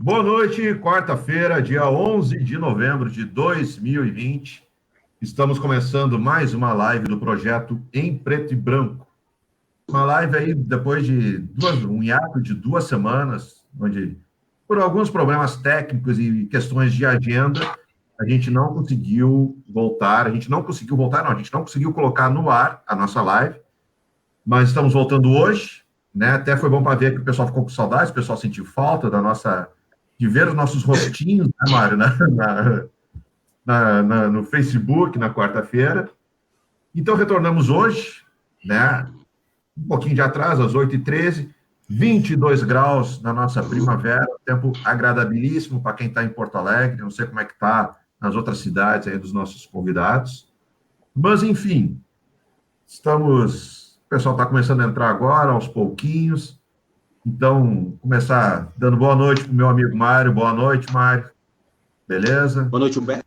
Boa noite, quarta-feira, dia 11 de novembro de 2020. Estamos começando mais uma live do projeto Em Preto e Branco. Uma live aí depois de um hiato de 2 semanas, onde, por alguns problemas técnicos e questões de agenda, a gente não conseguiu voltar. A gente não conseguiu colocar no ar a nossa live, mas estamos voltando hoje, né? Até foi bom para ver que o pessoal ficou com saudades, o pessoal sentiu falta de ver os nossos rostinhos, né, Mário, no Facebook, na quarta-feira. Então, retornamos hoje, né? Um pouquinho de atraso, às 8h13, 22 graus na nossa primavera, tempo agradabilíssimo para quem está em Porto Alegre, não sei como é que está nas outras cidades aí dos nossos convidados. Mas, enfim, o pessoal está começando a entrar agora, aos pouquinhos. Então, começar dando boa noite para o meu amigo Mário. Boa noite, Mário. Beleza? Boa noite, Humberto.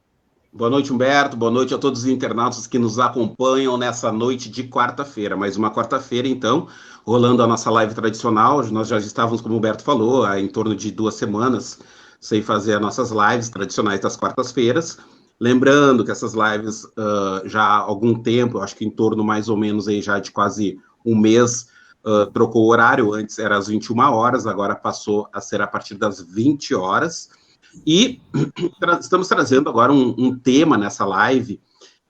Boa noite, Humberto. Boa noite a todos os internautas que nos acompanham nessa noite de quarta-feira. Mais uma quarta-feira, então, rolando a nossa live tradicional. Nós já estávamos, como o Humberto falou, há em torno de 2 semanas sem fazer as nossas lives tradicionais das quartas-feiras. Lembrando que essas lives já há algum tempo, acho que em torno mais ou menos aí já de quase um mês, trocou o horário. Antes era às 21 horas, agora passou a ser a partir das 20 horas. E estamos trazendo agora um tema nessa live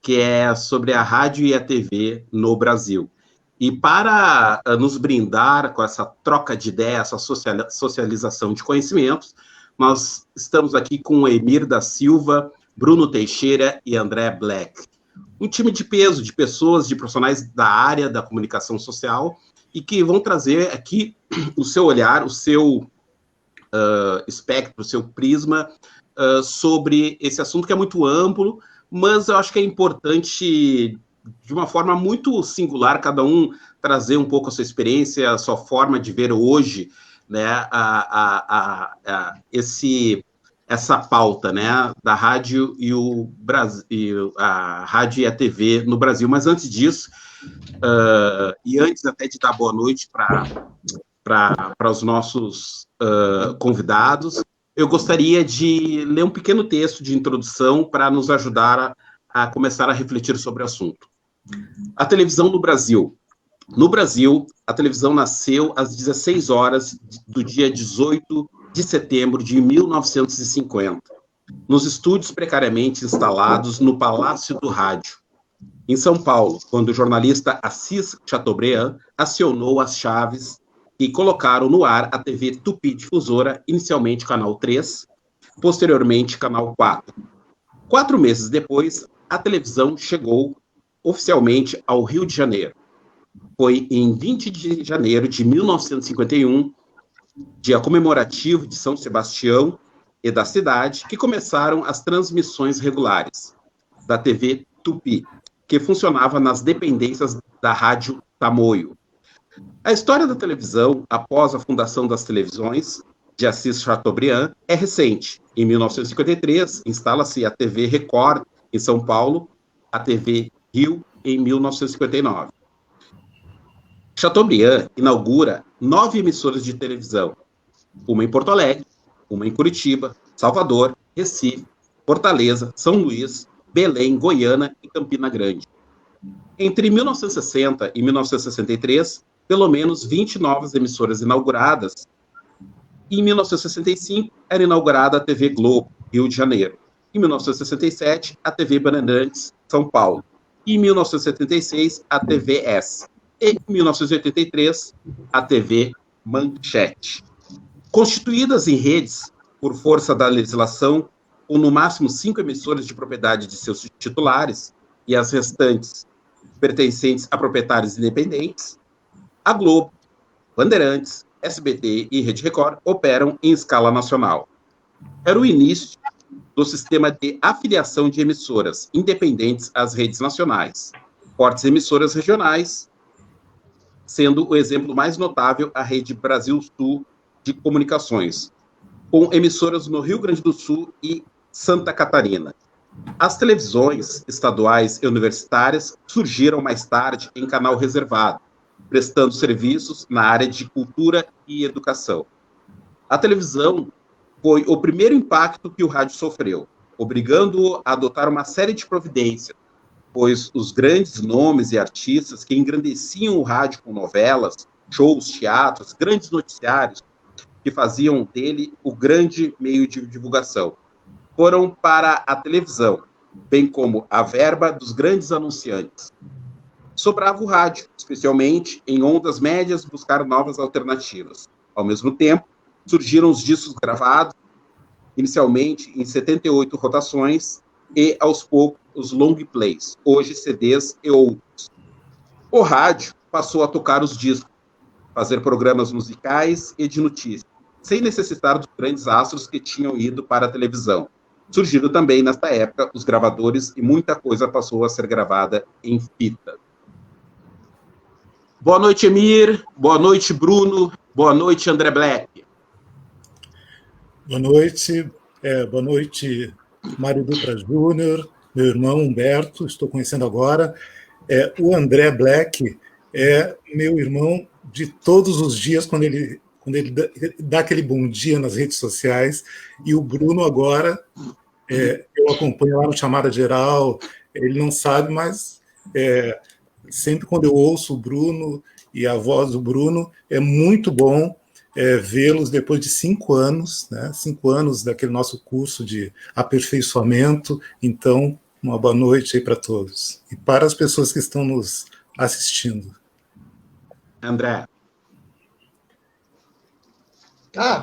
que é sobre a rádio e a TV no Brasil. E para nos brindar com essa troca de ideias, essa socialização de conhecimentos, nós estamos aqui com o Emir da Silva, Bruno Teixeira e André Black. Um time de peso, de pessoas, de profissionais da área da comunicação social e que vão trazer aqui o seu olhar, o seu espectro, o seu prisma sobre esse assunto que é muito amplo, mas eu acho que é importante, de uma forma muito singular, cada um trazer um pouco a sua experiência, a sua forma de ver hoje, né, essa pauta, né, da rádio e o Brasil, a rádio e a TV no Brasil. Mas antes disso, e antes até de dar boa noite para os nossos convidados, eu gostaria de ler um pequeno texto de introdução para nos ajudar a começar a refletir sobre o assunto. A televisão no Brasil. No Brasil, a televisão nasceu às 16 horas do dia 18 de setembro de 1950, nos estúdios precariamente instalados no Palácio do Rádio, em São Paulo, quando o jornalista Assis Chateaubriand acionou as chaves e colocaram no ar a TV Tupi Difusora, inicialmente canal 3, posteriormente canal 4. 4 meses depois, a televisão chegou oficialmente ao Rio de Janeiro. Foi em 20 de janeiro de 1951, dia comemorativo de São Sebastião e da cidade, que começaram as transmissões regulares da TV Tupi, que funcionava nas dependências da Rádio Tamoio. A história da televisão, após a fundação das televisões de Assis Chateaubriand, é recente. Em 1953, instala-se a TV Record, em São Paulo, a TV Rio, em 1959. Chateaubriand inaugura 9 emissoras de televisão, uma em Porto Alegre, uma em Curitiba, Salvador, Recife, Fortaleza, São Luís, Belém, Goiânia e Campina Grande. Entre 1960 e 1963, pelo menos 20 novas emissoras inauguradas. Em 1965, era inaugurada a TV Globo, Rio de Janeiro. Em 1967, a TV Bandeirantes, São Paulo. E em 1976, a TVS. E em 1983, a TV Manchete. Constituídas em redes, por força da legislação, com no máximo 5 emissoras de propriedade de seus titulares, e as restantes pertencentes a proprietários independentes, a Globo, Bandeirantes, SBT e Rede Record operam em escala nacional. Era o início do sistema de afiliação de emissoras independentes às redes nacionais, fortes emissoras regionais, sendo o exemplo mais notável a Rede Brasil Sul de Comunicações, com emissoras no Rio Grande do Sul e Santa Catarina. As televisões estaduais e universitárias surgiram mais tarde em canal reservado, prestando serviços na área de cultura e educação. A televisão foi o primeiro impacto que o rádio sofreu, obrigando-o a adotar uma série de providências, pois os grandes nomes e artistas que engrandeciam o rádio com novelas, shows, teatros, grandes noticiários, que faziam dele o grande meio de divulgação, foram para a televisão, bem como a verba dos grandes anunciantes. Sobrava o rádio, especialmente em ondas médias, buscar novas alternativas. Ao mesmo tempo, surgiram os discos gravados, inicialmente em 78 rotações, e, aos poucos, os long plays, hoje CDs e outros. O rádio passou a tocar os discos, fazer programas musicais e de notícias, sem necessitar dos grandes astros que tinham ido para a televisão. Surgiram também, nesta época, os gravadores e muita coisa passou a ser gravada em fita. Boa noite, Emir. Boa noite, Bruno. Boa noite, André Black. Boa noite. Boa noite, Mário Dutra Júnior, meu irmão Humberto, estou conhecendo agora. O André Black é meu irmão de todos os dias, quando ele dá aquele bom dia nas redes sociais. E o Bruno agora, eu acompanho lá no Chamada Geral, ele não sabe, mas sempre quando eu ouço o Bruno e a voz do Bruno, é muito bom vê-los depois de 5 anos, né? 5 anos daquele nosso curso de aperfeiçoamento. Então, uma boa noite aí para todos. E para as pessoas que estão nos assistindo. André.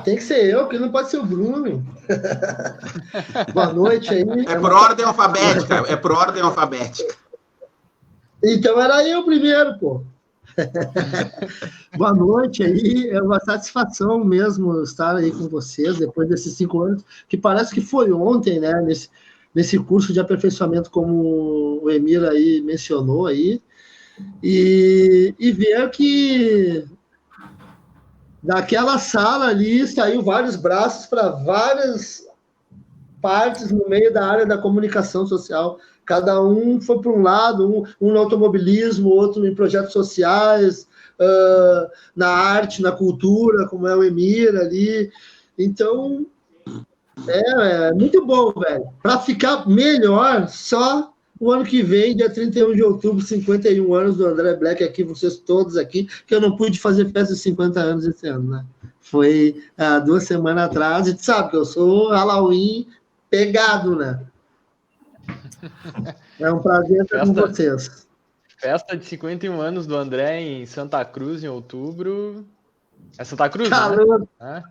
Tem que ser eu, que não pode ser o Bruno. Boa noite aí. É por ordem alfabética. Então era eu primeiro, pô. Boa noite aí, é uma satisfação mesmo estar aí com vocês depois desses 5 anos, que parece que foi ontem, né, nesse curso de aperfeiçoamento, como o Emir aí mencionou aí, e ver que daquela sala ali saiu vários braços para várias partes no meio da área da comunicação social. Cada um foi para um lado, um no automobilismo, outro em projetos sociais, na arte, na cultura, como é o Emir ali. Então, é muito bom, velho. Para ficar melhor, só o ano que vem, dia 31 de outubro, 51 anos do André Black aqui, vocês todos aqui, que eu não pude fazer festa de 50 anos esse ano, né? Foi 2 semanas atrás, e tu sabe que eu sou Halloween pegado, né? É um prazer estar com vocês. Festa de 51 anos do André em Santa Cruz, em outubro. É Santa Cruz, Caramba. Né?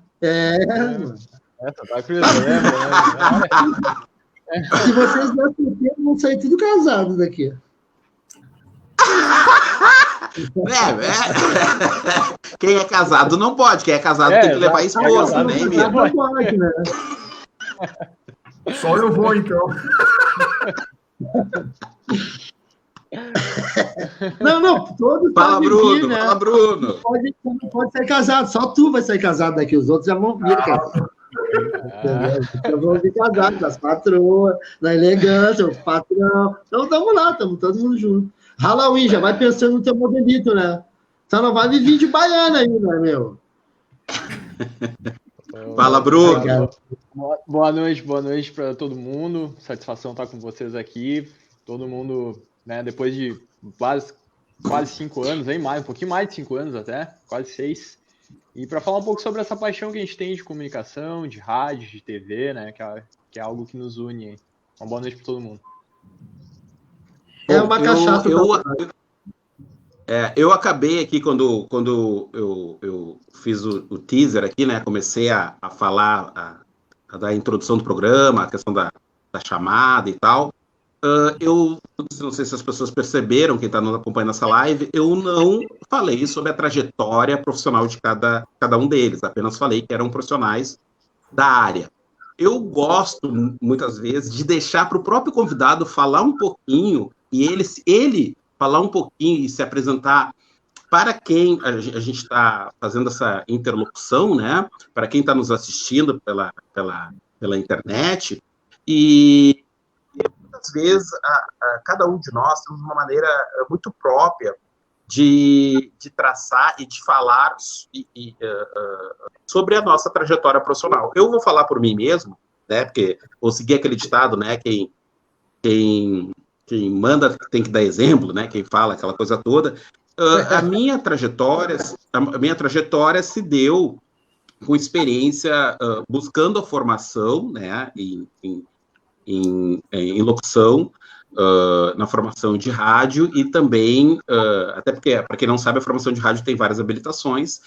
Santa Cruz, eu lembro. Se vocês não acertarem, vão sair tudo casados daqui. Quem é casado não pode, quem é casado tem que levar a esposa, né, Emir? Não pode, né? Só eu vou, então. Não, todos fala, Bruno, vir, né? Fala, Bruno. Não pode ser casado, só tu vai ser casado daqui, os outros já vão vir. Já vão vir casados, as patroas, na elegância, os patrão. Então, estamos lá, estamos todo mundo junto. Halloween, já vai pensando no teu modelito, né? Só não vai vir de baiana ainda, meu. Fala, Bruno. Boa noite para todo mundo. Satisfação estar com vocês aqui. Todo mundo, né, depois de quase 5 anos, aí, um pouquinho mais de 5 anos até, quase 6. E para falar um pouco sobre essa paixão que a gente tem de comunicação, de rádio, de TV, né, que é algo que nos une. Uma boa noite para todo mundo. É uma cachaça. Eu acabei aqui, quando eu fiz o teaser aqui, né, comecei a falar, a dar a introdução do programa, a questão da chamada e tal, eu não sei se as pessoas perceberam, quem está nos acompanhando nessa live, eu não falei sobre a trajetória profissional de cada um deles, apenas falei que eram profissionais da área. Eu gosto, muitas vezes, de deixar para o próprio convidado falar um pouquinho, e ele falar um pouquinho e se apresentar para quem a gente está fazendo essa interlocução, né? Para quem está nos assistindo pela internet, e muitas vezes cada um de nós temos uma maneira muito própria de traçar e de falar sobre a nossa trajetória profissional. Eu vou falar por mim mesmo, né, porque vou seguir aquele ditado, né, quem manda tem que dar exemplo, né, quem fala aquela coisa toda. A minha trajetória se deu com experiência buscando a formação, né, em locução, na formação de rádio e também, até porque, para quem não sabe, a formação de rádio tem várias habilitações.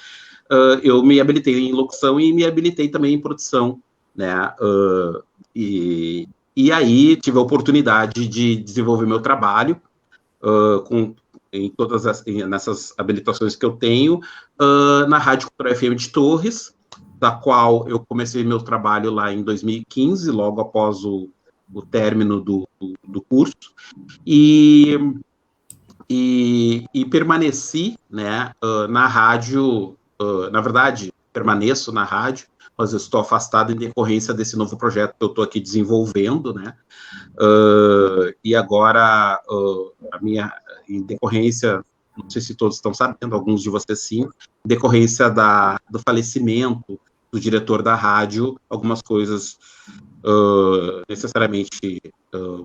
Eu me habilitei em locução e me habilitei também em produção, né? E aí tive a oportunidade de desenvolver meu trabalho nessas habilitações que eu tenho na Rádio Cultural FM de Torres, da qual eu comecei meu trabalho lá em 2015, logo após o término do curso, e permaneci, né, na rádio, na verdade, permaneço na rádio, mas eu estou afastado em decorrência desse novo projeto que eu estou aqui desenvolvendo, né, e agora, em decorrência, não sei se todos estão sabendo, alguns de vocês sim, em decorrência do falecimento do diretor da rádio, algumas coisas necessariamente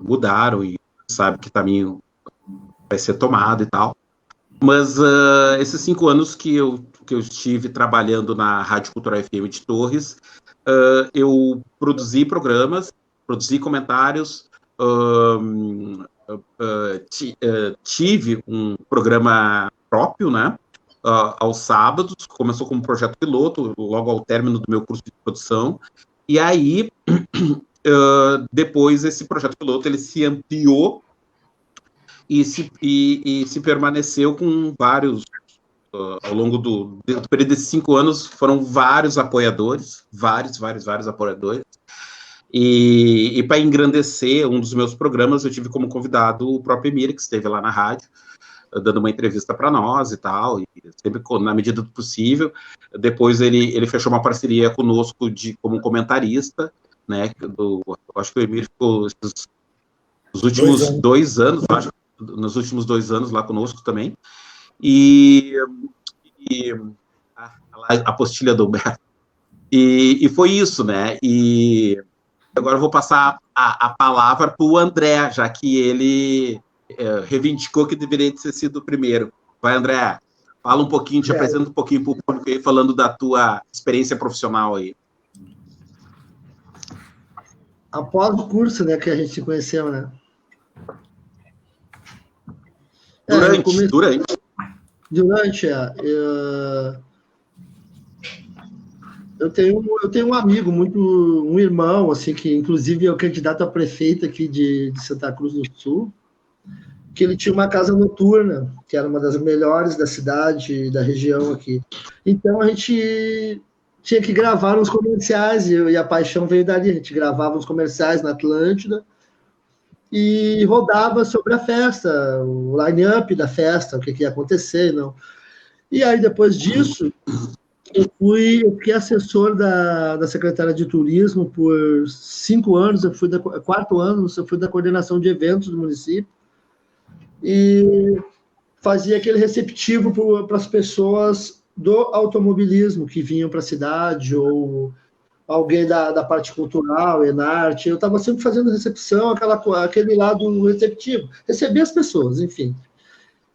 mudaram e sabe que caminho vai ser tomado e tal. Mas esses 5 anos que eu estive trabalhando na Rádio Cultural FM de Torres, eu produzi programas, produzi comentários, tive um programa próprio, né, aos sábados, começou como projeto piloto, logo ao término do meu curso de produção, e aí, depois esse projeto piloto, ele se ampliou e se permaneceu com vários, ao longo do período desses 5 anos, foram vários apoiadores, vários apoiadores, e para engrandecer um dos meus programas, eu tive como convidado o próprio Emir, que esteve lá na rádio, dando uma entrevista para nós e tal, e sempre na medida do possível. Depois ele fechou uma parceria conosco como comentarista, né, eu acho que o Emir ficou nos últimos 2 anos, acho, nos últimos 2 anos lá conosco também, e a apostilha do Humberto, e foi isso, né, e agora eu vou passar a palavra para o André, já que ele reivindicou que deveria ter sido o primeiro. Vai, André, fala um pouquinho, te apresenta um pouquinho para o público aí, falando da tua experiência profissional aí. Após o curso, né, que a gente se conheceu, né? Durante, eu tenho um amigo, um irmão, assim, que inclusive é o candidato a prefeito aqui de Santa Cruz do Sul, que ele tinha uma casa noturna, que era uma das melhores da cidade, da região aqui. Então, a gente tinha que gravar uns comerciais, e a paixão veio dali. A gente gravava uns comerciais na Atlântida e rodava sobre a festa, o line-up da festa, o que ia acontecer, não. E aí, depois disso, eu fiquei assessor da secretária de turismo por 5 anos, 4 anos, eu fui da coordenação de eventos do município, e fazia aquele receptivo para as pessoas do automobilismo que vinham para a cidade, ou alguém da parte cultural, Enarte. Eu estava sempre fazendo recepção, aquele lado receptivo, receber as pessoas, enfim.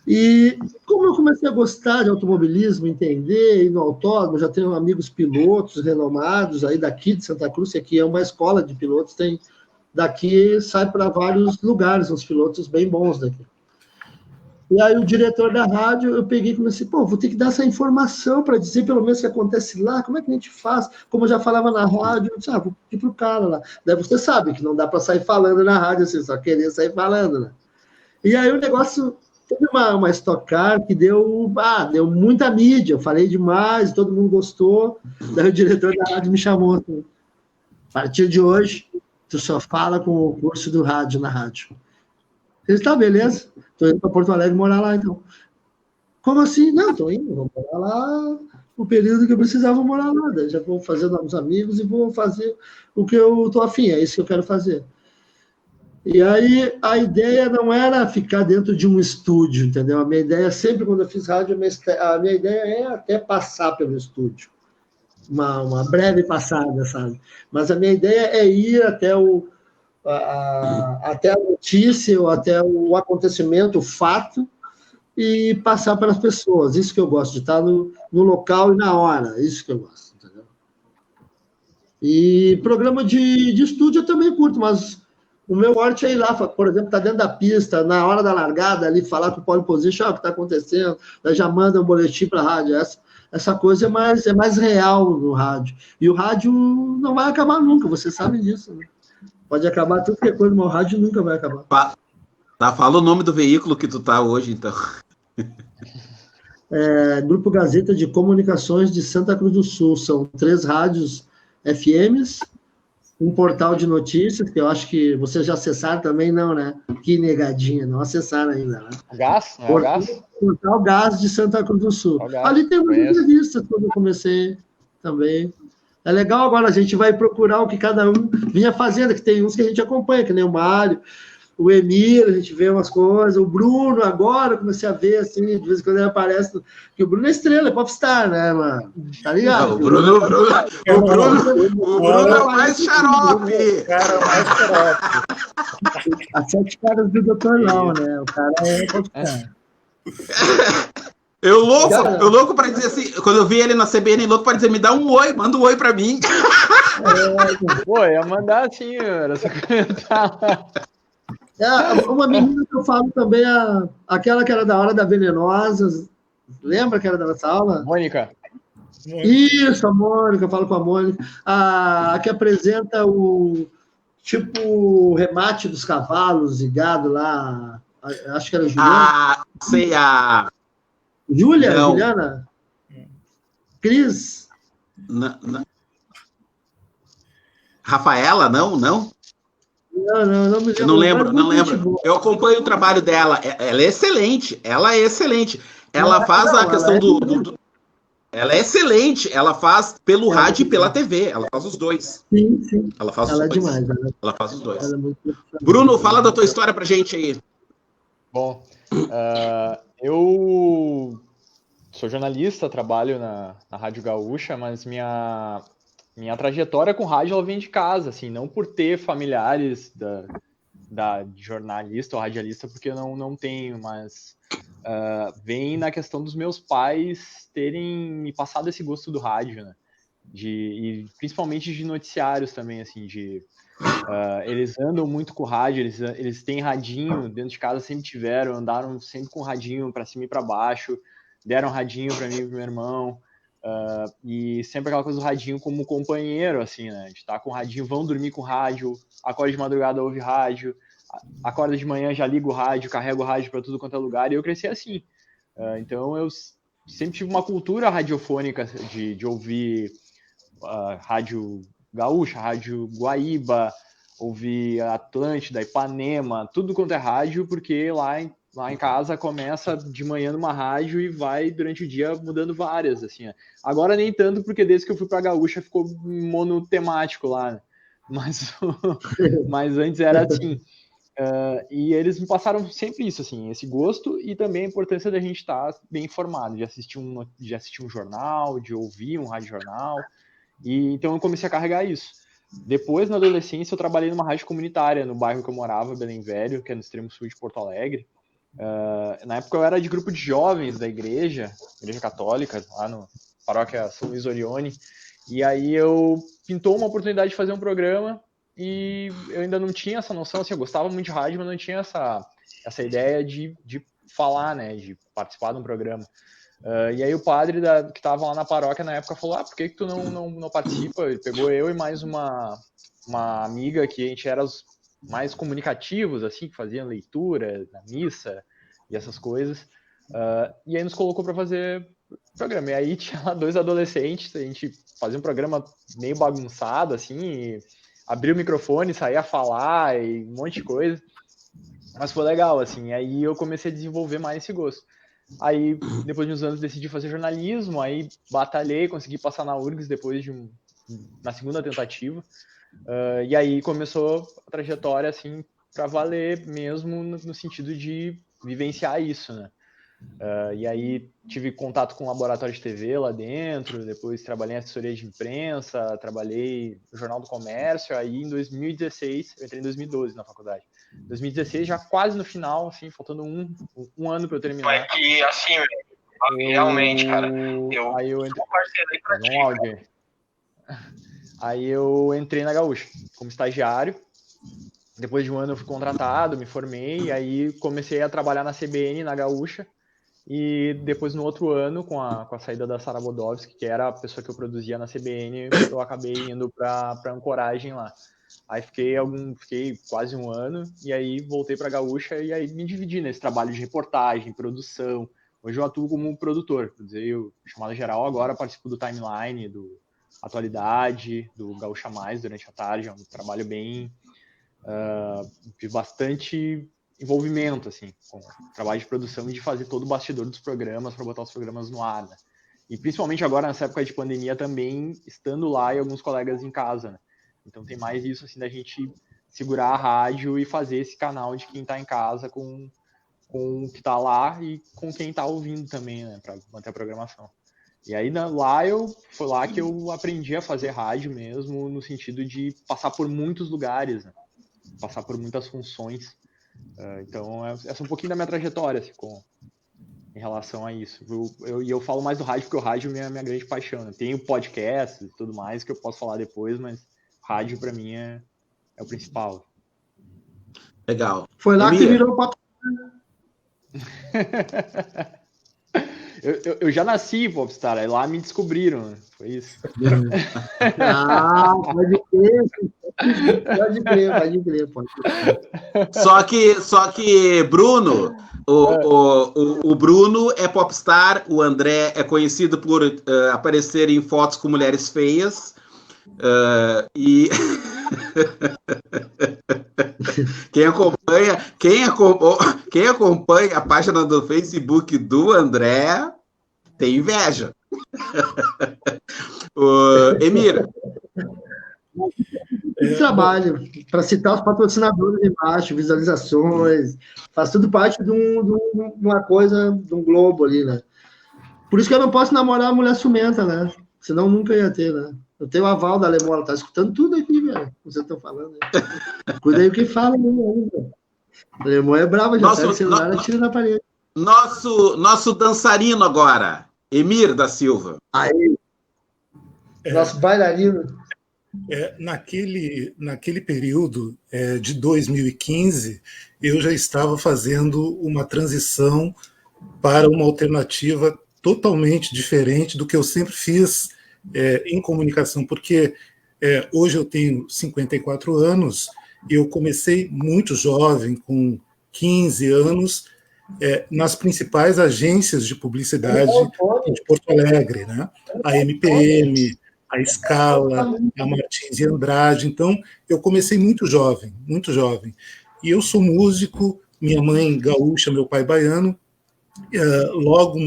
E como eu comecei a gostar de automobilismo, entender, ir no autódromo, já tenho amigos pilotos renomados aí daqui de Santa Cruz, que aqui é uma escola de pilotos, daqui sai para vários lugares, uns pilotos bem bons daqui. E aí o diretor da rádio, eu peguei e comecei, vou ter que dar essa informação para dizer pelo menos o que acontece lá, como é que a gente faz? Como eu já falava na rádio, eu disse, vou pedir para o cara lá. Daí você sabe que não dá para sair falando na rádio, assim, só querer sair falando, né? E aí o negócio, teve uma Stock Car que deu muita mídia, eu falei demais, todo mundo gostou. Daí o diretor da rádio me chamou assim, a partir de hoje, tu só fala com o curso do rádio na rádio. Eu disse, tá, beleza. Estou indo para Porto Alegre morar lá, então. Como assim? Não, estou indo, vou morar lá o período que eu precisava morar lá. Daí já vou fazer novos amigos e vou fazer o que eu estou afim, é isso que eu quero fazer. E aí a ideia não era ficar dentro de um estúdio, entendeu? A minha ideia sempre, quando eu fiz rádio, a minha ideia é até passar pelo estúdio. Uma breve passada, sabe? Mas a minha ideia é ir até até a notícia, ou até o acontecimento, o fato, e passar para as pessoas. Isso que eu gosto, de estar no local e na hora. Isso que eu gosto, entendeu? E programa de estúdio eu também curto, mas o meu forte é ir lá, por exemplo, tá dentro da pista, na hora da largada, ali, falar com o pole position, o que está acontecendo, daí já manda um boletim para a rádio. Essa coisa é mais real no rádio. E o rádio não vai acabar nunca, vocês sabem disso, né? Pode acabar tudo que é coisa, mas o rádio nunca vai acabar. Fala o nome do veículo que tu tá hoje, então. Grupo Gazeta de Comunicações de Santa Cruz do Sul. São 3 rádios FMs, um portal de notícias, que eu acho que vocês já acessaram também, não, né? Que negadinha, não acessaram ainda, né? Gás? Não é o Gás? Portal Gás de Santa Cruz do Sul. Ali tem umas entrevistas quando eu comecei também. É legal, agora a gente vai procurar o que cada um vinha fazendo, que tem uns que a gente acompanha, que nem o Mário, o Emir, a gente vê umas coisas, o Bruno, agora eu comecei a ver, assim, de vez em quando ele aparece, que o Bruno é estrela, é popstar, né, mano? Tá ligado? Não, o Bruno é o mais xarope. O cara mais xarope. As 7 caras do Dr. Lau, né? O cara é popstar. Eu louco pra dizer assim, quando eu vi ele na CBN, louco pra dizer, me dá um oi, manda um oi pra mim. Pô, ia mandar assim, era só comentar. Uma menina que eu falo também, aquela que era da hora da Venenosa, lembra que era da nossa aula? Mônica. Isso, a Mônica, eu falo com a Mônica. A que apresenta o remate dos cavalos e gado lá, acho que era a Juliana. Sei, Juliana? Cris? Rafaela, não? Não me lembro. Eu não lembro. Eu acompanho o trabalho dela. Ela é excelente. Ela faz a questão Ela é excelente. Ela faz pelo rádio e pela TV. Ela faz os dois. Sim. Ela faz os dois. Demais. Ela faz os dois. Bruno, fala da tua história pra gente aí. Bom, eu sou jornalista, trabalho na Rádio Gaúcha, mas minha trajetória com rádio ela vem de casa, assim, não por ter familiares de jornalista ou radialista, porque eu não tenho, mas vem na questão dos meus pais terem me passado esse gosto do rádio, né? E principalmente de noticiários também, assim, eles andam muito com rádio, eles têm radinho dentro de casa, sempre tiveram, andaram sempre com radinho para cima e para baixo, deram radinho para mim e pro meu irmão, e sempre aquela coisa do radinho como companheiro, assim, né? De estar com o radinho, vão dormir com rádio, acorda de madrugada, ouve rádio, acorda de manhã, já liga o rádio, carrega o rádio para tudo quanto é lugar, e eu cresci assim. Então eu sempre tive uma cultura radiofônica de ouvir rádio Gaúcha, rádio Guaíba, ouvir Atlântida, Ipanema, tudo quanto é rádio, porque lá em casa começa de manhã numa rádio e vai durante o dia mudando várias, assim. Agora nem tanto, porque desde que eu fui pra Gaúcha ficou monotemático lá, né? Mas antes era assim. E eles me passaram sempre isso, assim, esse gosto e também a importância da gente estar bem informado, de assistir um jornal, de ouvir um rádio-jornal. E então eu comecei a carregar isso. Depois, na adolescência, eu trabalhei numa rádio comunitária no bairro que eu morava, Belém Velho, que é no extremo sul de Porto Alegre. Na época eu era de grupo de jovens da igreja católica, lá no paróquia São Luís Orione, e aí pintou uma oportunidade de fazer um programa e eu ainda não tinha essa noção, assim, eu gostava muito de rádio, mas não tinha essa ideia de falar, né, de participar de um programa. E aí o padre que estava lá na paróquia na época falou, por que tu não participa? Ele pegou eu e mais uma amiga que a gente era os mais comunicativos, assim, que faziam leitura na missa e essas coisas, e aí nos colocou para fazer programa. E aí tinha lá 2 adolescentes, a gente fazia um programa meio bagunçado, assim, e abria o microfone, saía a falar e um monte de coisa, mas foi legal, assim. E aí eu comecei a desenvolver mais esse gosto. Aí, depois de uns anos, decidi fazer jornalismo, aí batalhei, consegui passar na URGS depois na segunda tentativa, e aí começou a trajetória, assim, valer mesmo no sentido de vivenciar isso, né? E aí tive contato com o laboratório de TV lá dentro, depois trabalhei em assessoria de imprensa, trabalhei no Jornal do Comércio, aí em 2016, eu entrei em 2012 na faculdade. 2016, já quase no final, assim, faltando um ano para eu terminar. Foi que, assim, realmente, cara, aí eu entrei... parceiro pra ti. Aí eu entrei na Gaúcha como estagiário. Depois de um ano eu fui contratado, me formei, aí comecei a trabalhar na CBN, na Gaúcha. E depois, no outro ano, com a saída da Sara Bodovski, que era a pessoa que eu produzia na CBN, eu acabei indo para Ancoragem lá. Aí fiquei quase um ano, e aí voltei para a Gaúcha, e aí me dividi nesse trabalho de reportagem, produção. Hoje eu atuo como produtor, quer dizer, eu, chamado geral, agora participo do Timeline, do Atualidade, do Gaúcha Mais durante a tarde. É um trabalho bem... de bastante envolvimento, assim, com o trabalho de produção e de fazer todo o bastidor dos programas para botar os programas no ar, né? E principalmente agora, nessa época de pandemia, também estando lá e alguns colegas em casa, né? Então tem mais isso, assim, da gente segurar a rádio e fazer esse canal de quem está em casa com o que está lá e com quem está ouvindo também, né? Para manter a programação. E aí foi lá que eu aprendi a fazer rádio mesmo, no sentido de passar por muitos lugares, né? Passar por muitas funções. Então, essa é um pouquinho da minha trajetória, assim, em relação a isso. Eu falo mais do rádio, porque o rádio é a minha grande paixão, né? Tenho podcast e tudo mais que eu posso falar depois, mas rádio, para mim, é o principal. Legal. Foi lá que virou papo. Eu já nasci Popstar, aí lá me descobriram, né? Foi isso. Pode crer. Só que Bruno, o Bruno é popstar, o André é conhecido por aparecer em fotos com mulheres feias, e quem acompanha a página do Facebook do André tem inveja. Emir. Trabalho para citar os patrocinadores embaixo, visualizações, faz tudo parte de uma coisa, de um globo ali, né? Por isso que eu não posso namorar a mulher ciumenta, né? Senão nunca ia ter, né? Eu tenho o aval da Alemão, ela tá escutando tudo aqui, velho. Vocês estão falando aí. Cuida aí o que fala, né? A Alemão é brava, já pega o celular e tira na parede. Nosso dançarino agora, Emir da Silva. Aí. Nosso bailarino. Naquele período de 2015, eu já estava fazendo uma transição para uma alternativa totalmente diferente do que eu sempre fiz em comunicação, porque hoje eu tenho 54 anos, e eu comecei muito jovem, com 15 anos, nas principais agências de publicidade de Porto Alegre, né? A MPM, a Scala, a Martins e Andrade. Então, eu comecei muito jovem. E eu sou músico, minha mãe gaúcha, meu pai baiano. Logo,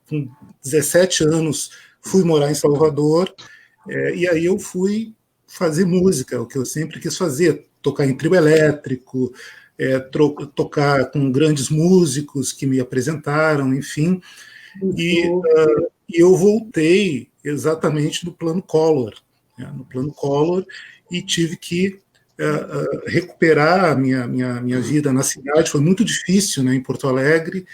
com 17 anos, fui morar em Salvador, e aí eu fui fazer música, o que eu sempre quis fazer, tocar em trio elétrico, tocar com grandes músicos que me apresentaram, enfim. E eu voltei exatamente no plano Collor, e tive que recuperar a minha vida na cidade. Foi muito difícil, né, em Porto Alegre,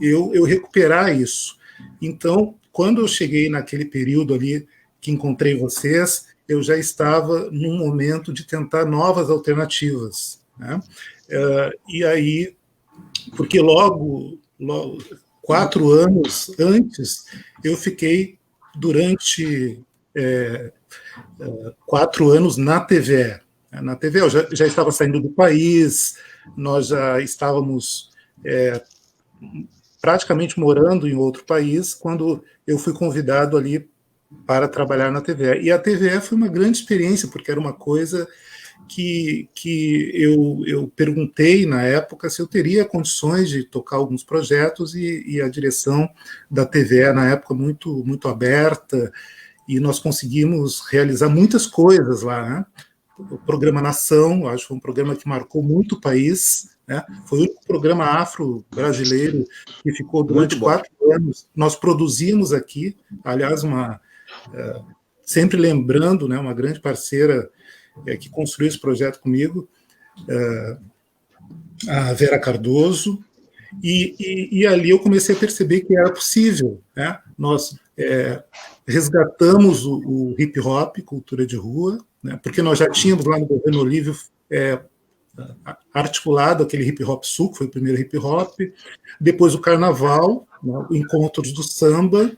eu recuperar isso. Então, quando eu cheguei naquele período ali que encontrei vocês, eu já estava num momento de tentar novas alternativas, né? E aí, porque logo 4 anos antes, eu fiquei durante 4 anos na TVE. Na TVE eu já estava saindo do país, nós já estávamos praticamente morando em outro país, quando eu fui convidado ali para trabalhar na TVE. E a TVE foi uma grande experiência, porque era uma coisa que eu perguntei na época se eu teria condições de tocar alguns projetos, e a direção da TVE, na época, muito, muito aberta, e nós conseguimos realizar muitas coisas lá, né? o programa Nação, acho que foi um programa que marcou muito o país, né? Foi o único programa afro-brasileiro que ficou durante 4 anos. Nós produzimos aqui, aliás, sempre lembrando, né, uma grande parceira que construiu esse projeto comigo, a Vera Cardoso, e ali eu comecei a perceber que era possível, né? Nós resgatamos o hip-hop, cultura de rua, né? Porque nós já tínhamos lá no governo Olívio articulado aquele hip-hop sul, que foi o primeiro hip-hop, depois o carnaval, né? Encontros do samba,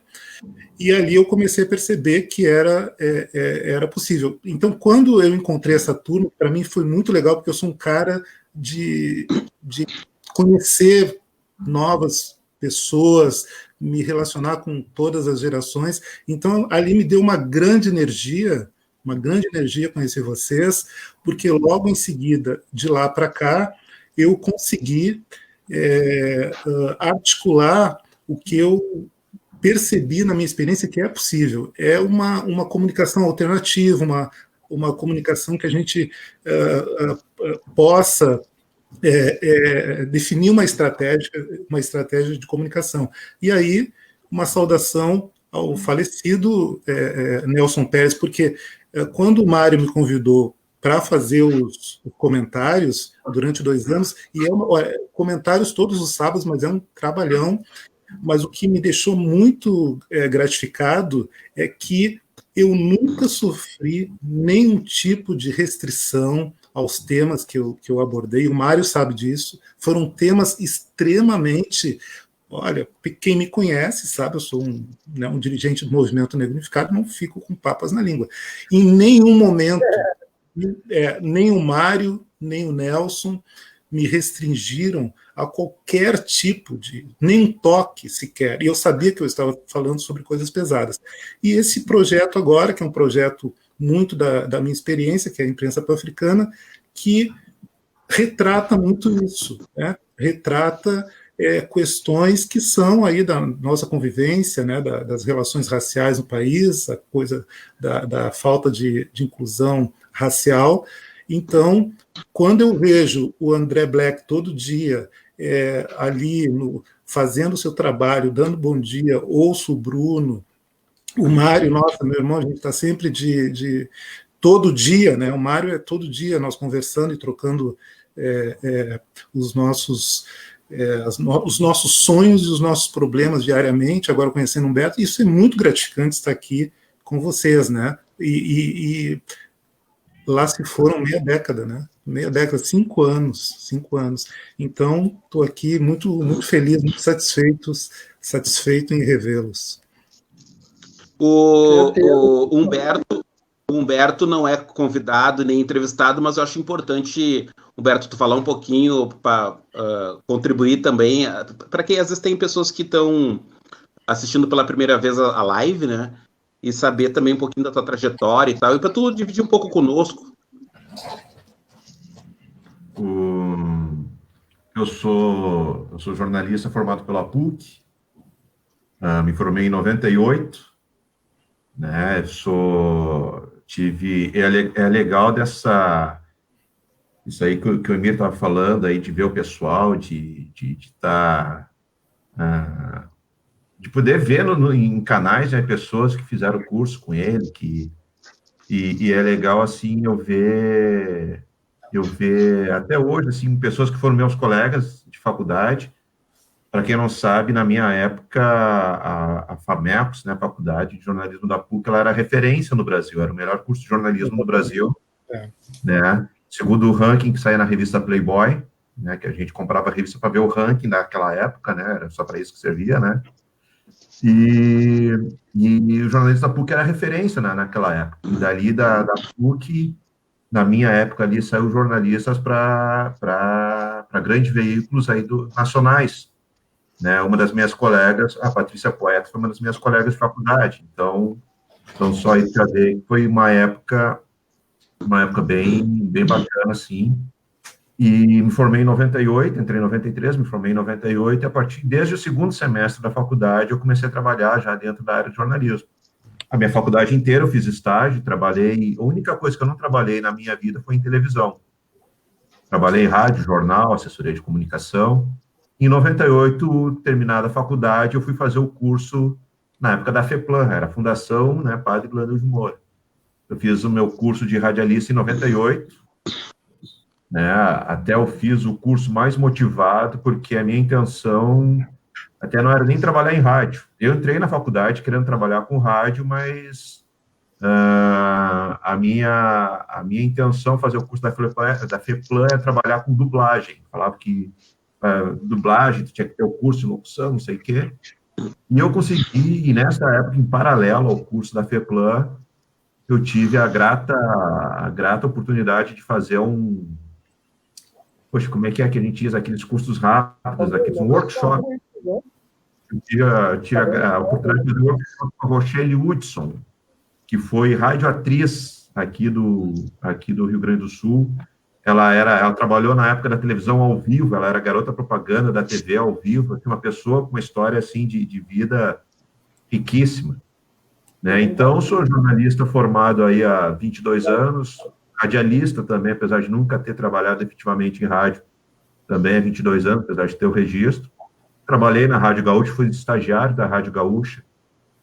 e ali eu comecei a perceber que era possível. Então, quando eu encontrei essa turma, para mim foi muito legal, porque eu sou um cara de conhecer novas pessoas, me relacionar com todas as gerações. Então, ali me deu uma grande energia conhecer vocês, porque logo em seguida, de lá para cá, eu consegui articular o que eu percebi na minha experiência que é possível. É uma comunicação alternativa, uma comunicação que a gente possa definir uma estratégia de comunicação. E aí, uma saudação ao falecido Nelson Pérez, porque quando o Mário me convidou para fazer os comentários durante 2 anos, comentários todos os sábados, mas é um trabalhão, mas o que me deixou muito gratificado é que eu nunca sofri nenhum tipo de restrição aos temas que eu abordei, o Mário sabe disso, foram temas extremamente... Olha, quem me conhece sabe, eu sou um dirigente do Movimento Negro Unificado, não fico com papas na língua. Em nenhum momento, nem o Mário, nem o Nelson me restringiram a qualquer tipo nem um toque sequer, e eu sabia que eu estava falando sobre coisas pesadas. E esse projeto agora, que é um projeto muito da minha experiência, que é a imprensa pan-africana, que retrata muito isso, né? Retrata questões que são aí da nossa convivência, né? Das relações raciais no país, a coisa da falta de inclusão racial. Então, quando eu vejo o André Black todo dia ali fazendo o seu trabalho, dando bom dia, ouço o Bruno, o Mário, nossa, meu irmão, a gente está sempre todo dia, né? O Mário é todo dia nós conversando e trocando os nossos sonhos e os nossos problemas diariamente, agora conhecendo o Humberto. Isso é muito gratificante estar aqui com vocês, né? E lá se foram meia década, né? 5 anos. Então, estou aqui muito, muito feliz, muito satisfeito em revê-los. O Humberto não é convidado nem entrevistado, mas eu acho importante, Humberto, tu falar um pouquinho para contribuir também, para que às vezes tem pessoas que estão assistindo pela primeira vez a live, né? E saber também um pouquinho da tua trajetória e tal, e para tu dividir um pouco conosco. Eu sou jornalista formado pela PUC, me formei em 98, né? É legal isso aí que o Emir estava falando aí, de ver o pessoal, de poder ver em canais, né, pessoas que fizeram curso com ele, e é legal, assim, eu ver até hoje, assim, pessoas que foram meus colegas de faculdade. Para quem não sabe, na minha época, a FAMECOS, né, a Faculdade de Jornalismo da PUC, ela era referência no Brasil, era o melhor curso de jornalismo no Brasil, né? Segundo o ranking que saía na revista Playboy, né, que a gente comprava a revista para ver o ranking naquela época, né, era só para isso que servia, né? E o jornalismo da PUC era referência, né, naquela época. E dali da PUC, na minha época ali, saiu jornalistas para grandes veículos aí nacionais, né? Uma das minhas colegas, a Patrícia Poeta, foi uma das minhas colegas de faculdade. Então só isso já ver, foi uma época bem bacana, assim. E me formei em 98, entrei em 93, me formei em 98, e desde o segundo semestre da faculdade, eu comecei a trabalhar já dentro da área de jornalismo. a minha faculdade inteira eu fiz estágio, trabalhei. A única coisa que eu não trabalhei na minha vida foi em televisão. Trabalhei em rádio, jornal, assessoria de comunicação. Em 98, terminada a faculdade, eu fui fazer o curso na época da FEPLAN, era a Fundação, né, Padre Glânio de Moura. Eu fiz o meu curso de radialista em 98, né, até eu fiz o curso mais motivado, porque a minha intenção até não era nem trabalhar em rádio. Eu entrei na faculdade querendo trabalhar com rádio, mas a minha intenção fazer o curso da FEPLAN é trabalhar com dublagem. Falava que dublagem, tu tinha que ter o curso de locução, não sei o quê. E eu consegui, e nessa época, em paralelo ao curso da FEPLAN, eu tive a grata oportunidade de fazer Poxa, como é que a gente diz? Aqueles cursos rápidos, aqueles workshops. Eu tive a oportunidade de fazer um workshop com a Rochelle Hudson, que foi radioatriz aqui do Rio Grande do Sul. Ela trabalhou na época da televisão ao vivo, ela era garota propaganda da TV ao vivo, uma pessoa com uma história assim de vida riquíssima, né? Então, sou jornalista formado aí há 22 anos, radialista também, apesar de nunca ter trabalhado efetivamente em rádio, também há 22 anos, apesar de ter o registro. Trabalhei na Rádio Gaúcha, fui estagiário da Rádio Gaúcha,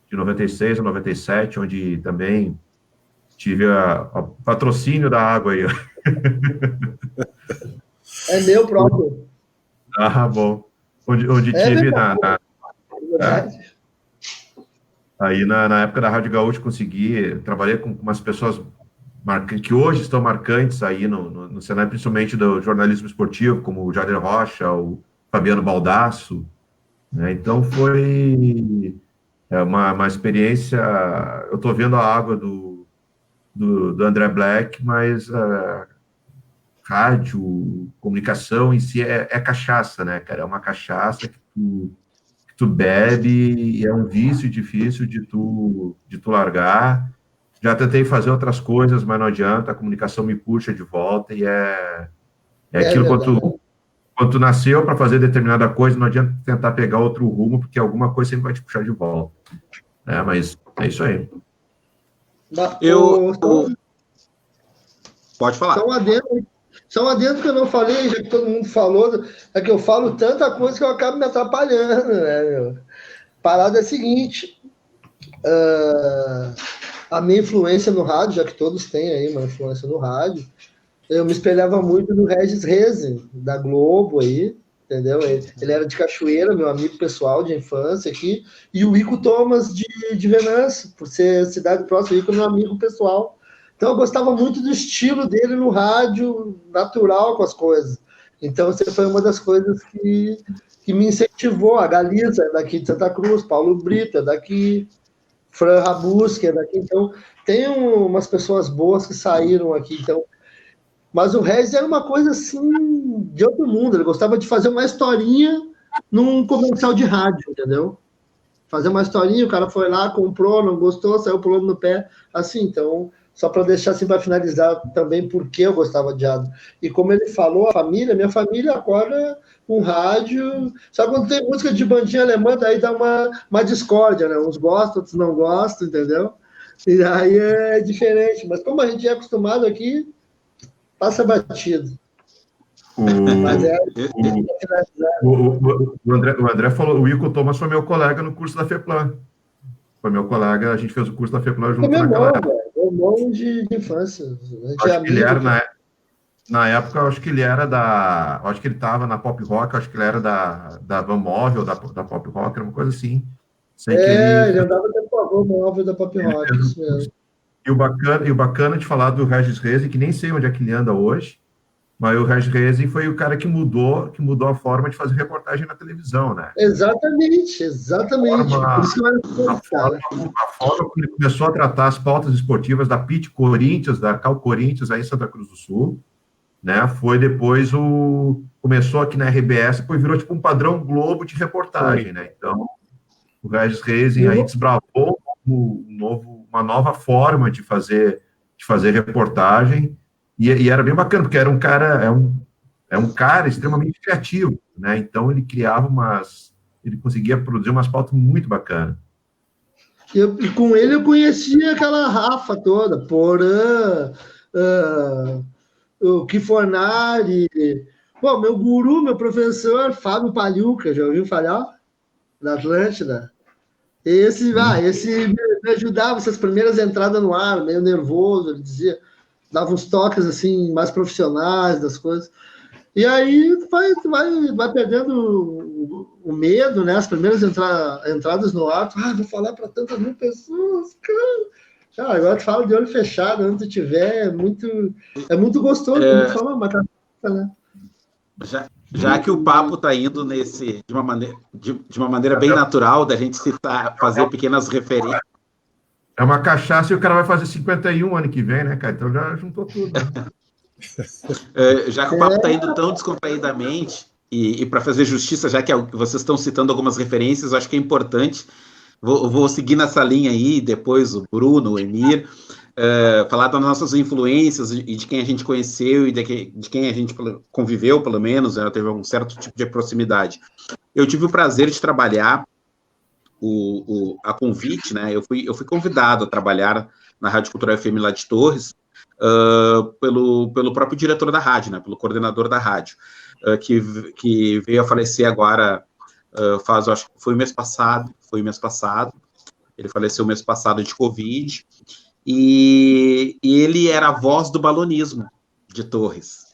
de 96 a 97, onde também tive o patrocínio da água aí. É meu próprio. Ah, bom. Onde tive aí na época da Rádio Gaúcha trabalhei com umas pessoas que hoje estão marcantes aí no cenário, principalmente do jornalismo esportivo, como o Jader Rocha, o Fabiano Baldasso, né? Então foi uma experiência. Eu estou vendo a água do André Black, mas rádio, comunicação em si é cachaça, né, cara? É uma cachaça que tu bebe e é um vício difícil de tu largar. Já tentei fazer outras coisas, mas não adianta, a comunicação me puxa de volta e é aquilo quando tu nasceu para fazer determinada coisa, não adianta tentar pegar outro rumo, porque alguma coisa sempre vai te puxar de volta. Mas é isso aí. Pode falar. Só um adendo que eu não falei, já que todo mundo falou, é que eu falo tanta coisa que eu acabo me atrapalhando, né, meu? Parada é a seguinte, a minha influência no rádio, já que todos têm aí uma influência no rádio, eu me espelhava muito no Regis Rezende, da Globo aí, entendeu? Ele era de Cachoeira, meu amigo pessoal de infância aqui, e o Ico Thomas de Venâncio, por ser cidade próxima, o Ico é meu amigo pessoal. Então eu gostava muito do estilo dele no rádio, natural com as coisas. Então você foi uma das coisas que me incentivou. A Galiza é daqui de Santa Cruz, Paulo Brito é daqui, Fran Rabuski é daqui. Então tem umas pessoas boas que saíram aqui. Então, mas o Regis era uma coisa assim de outro mundo. Ele gostava de fazer uma historinha num comercial de rádio, entendeu? Fazer uma historinha, o cara foi lá, comprou, não gostou, saiu pulando no pé, assim. Então, só para deixar assim para finalizar também porque eu gostava de rádio. E como ele falou, minha família acorda com rádio. Sabe quando tem música de bandinha alemã, daí dá uma discórdia, né? Uns gostam, outros não gostam, entendeu? E aí é diferente. Mas como a gente é acostumado aqui, passa batido. O André falou, o Ico Thomas foi meu colega no curso da FEPLAN. Foi meu colega, a gente fez o curso da FEPLAN junto naquela época. Meu irmão de infância. Acho que ele era, na época, eu acho que ele era acho que ele estava na Pop Rock, acho que ele era da Van Móvel, da Pop Rock, era uma coisa assim. Ele andava até com a Van Móvel da Pop Rock, isso mesmo. E o bacana de falar do Regis Rezende, que nem sei onde é que ele anda hoje, mas o Regis Rezende foi o cara que mudou a forma de fazer reportagem na televisão, né? Exatamente. A forma como ele começou a tratar as pautas esportivas da PIT Corinthians, da Cal Corinthians, aí em Santa Cruz do Sul, né? Foi depois começou aqui na RBS, depois virou tipo um padrão Globo de reportagem, né? Então, o Regis Rezende aí desbravou uma nova forma de fazer reportagem. E era bem bacana, porque era um cara extremamente criativo, né? Então ele criava ele conseguia produzir umas pautas muito bacanas. E com ele eu conhecia aquela Rafa toda, Porã, o Kifornari, pô, meu guru, meu professor, Fábio Pagliuca, já ouviu falar? Da Atlântida. Esse me ajudava, essas primeiras entradas no ar, meio nervoso, ele dizia, dava uns toques assim, mais profissionais das coisas. E aí vai perdendo o medo, né? As primeiras entradas no ar, vou falar para tantas mil pessoas, cara. Agora tu fala de olho fechado, onde tu tiver, é muito gostoso, como tu fala, matar, né? Já que o papo está indo de uma maneira bem natural, da gente fazer pequenas referências. É uma cachaça e o cara vai fazer 51 ano que vem, né, cara? Então já juntou tudo. Né? Já que o papo está indo tão descontraídamente, e para fazer justiça, já que vocês estão citando algumas referências, eu acho que é importante, vou seguir nessa linha aí, depois o Bruno, o Emir, falar das nossas influências e de quem a gente conheceu e de quem a gente conviveu, pelo menos, teve um certo tipo de proximidade. Eu tive o prazer de trabalhar a convite, né? Eu fui convidado a trabalhar na Rádio Cultural FM lá de Torres, pelo próprio diretor da rádio, né? Pelo coordenador da rádio, que veio a falecer agora, acho que foi mês passado, ele faleceu mês passado de Covid, e ele era a voz do balonismo de Torres.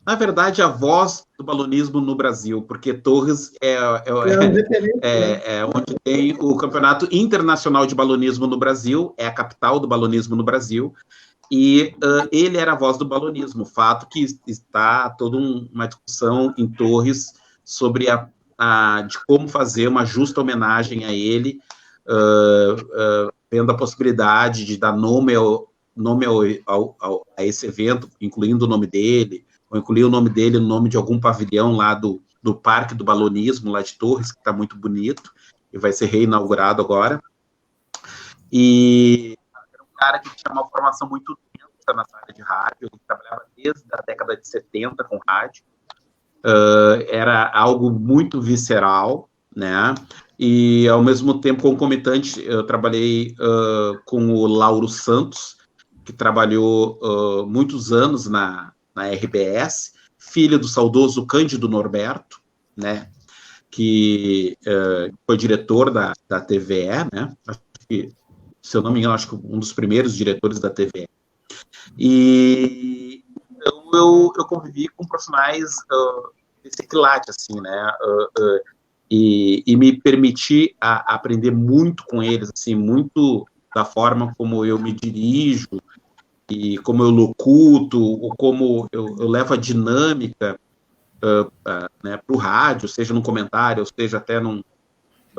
Na verdade, a voz do balonismo no Brasil, porque Torres é onde tem o Campeonato Internacional de Balonismo no Brasil, é a capital do balonismo no Brasil, e ele era a voz do balonismo, fato que está toda uma discussão em Torres sobre de como fazer uma justa homenagem a ele, vendo a possibilidade de dar nome a esse evento, incluindo o nome dele, ou incluir o nome dele no nome de algum pavilhão lá do Parque do Balonismo, lá de Torres, que está muito bonito, e vai ser reinaugurado agora. E era um cara que tinha uma formação muito densa na área de rádio, ele trabalhava desde a década de 70 com rádio, era algo muito visceral, né? E, ao mesmo tempo, concomitante, eu trabalhei com o Lauro Santos, que trabalhou muitos anos na RBS, filho do saudoso Cândido Norberto, né, que foi diretor da TVE, né, acho que, se eu não me engano, acho que um dos primeiros diretores da TVE. E então eu convivi com profissionais desse quilate, assim, né, e me permiti aprender muito com eles, assim, muito da forma como eu me dirijo, e como eu locuto, ou como eu levo a dinâmica né, para o rádio, seja num comentário, ou seja até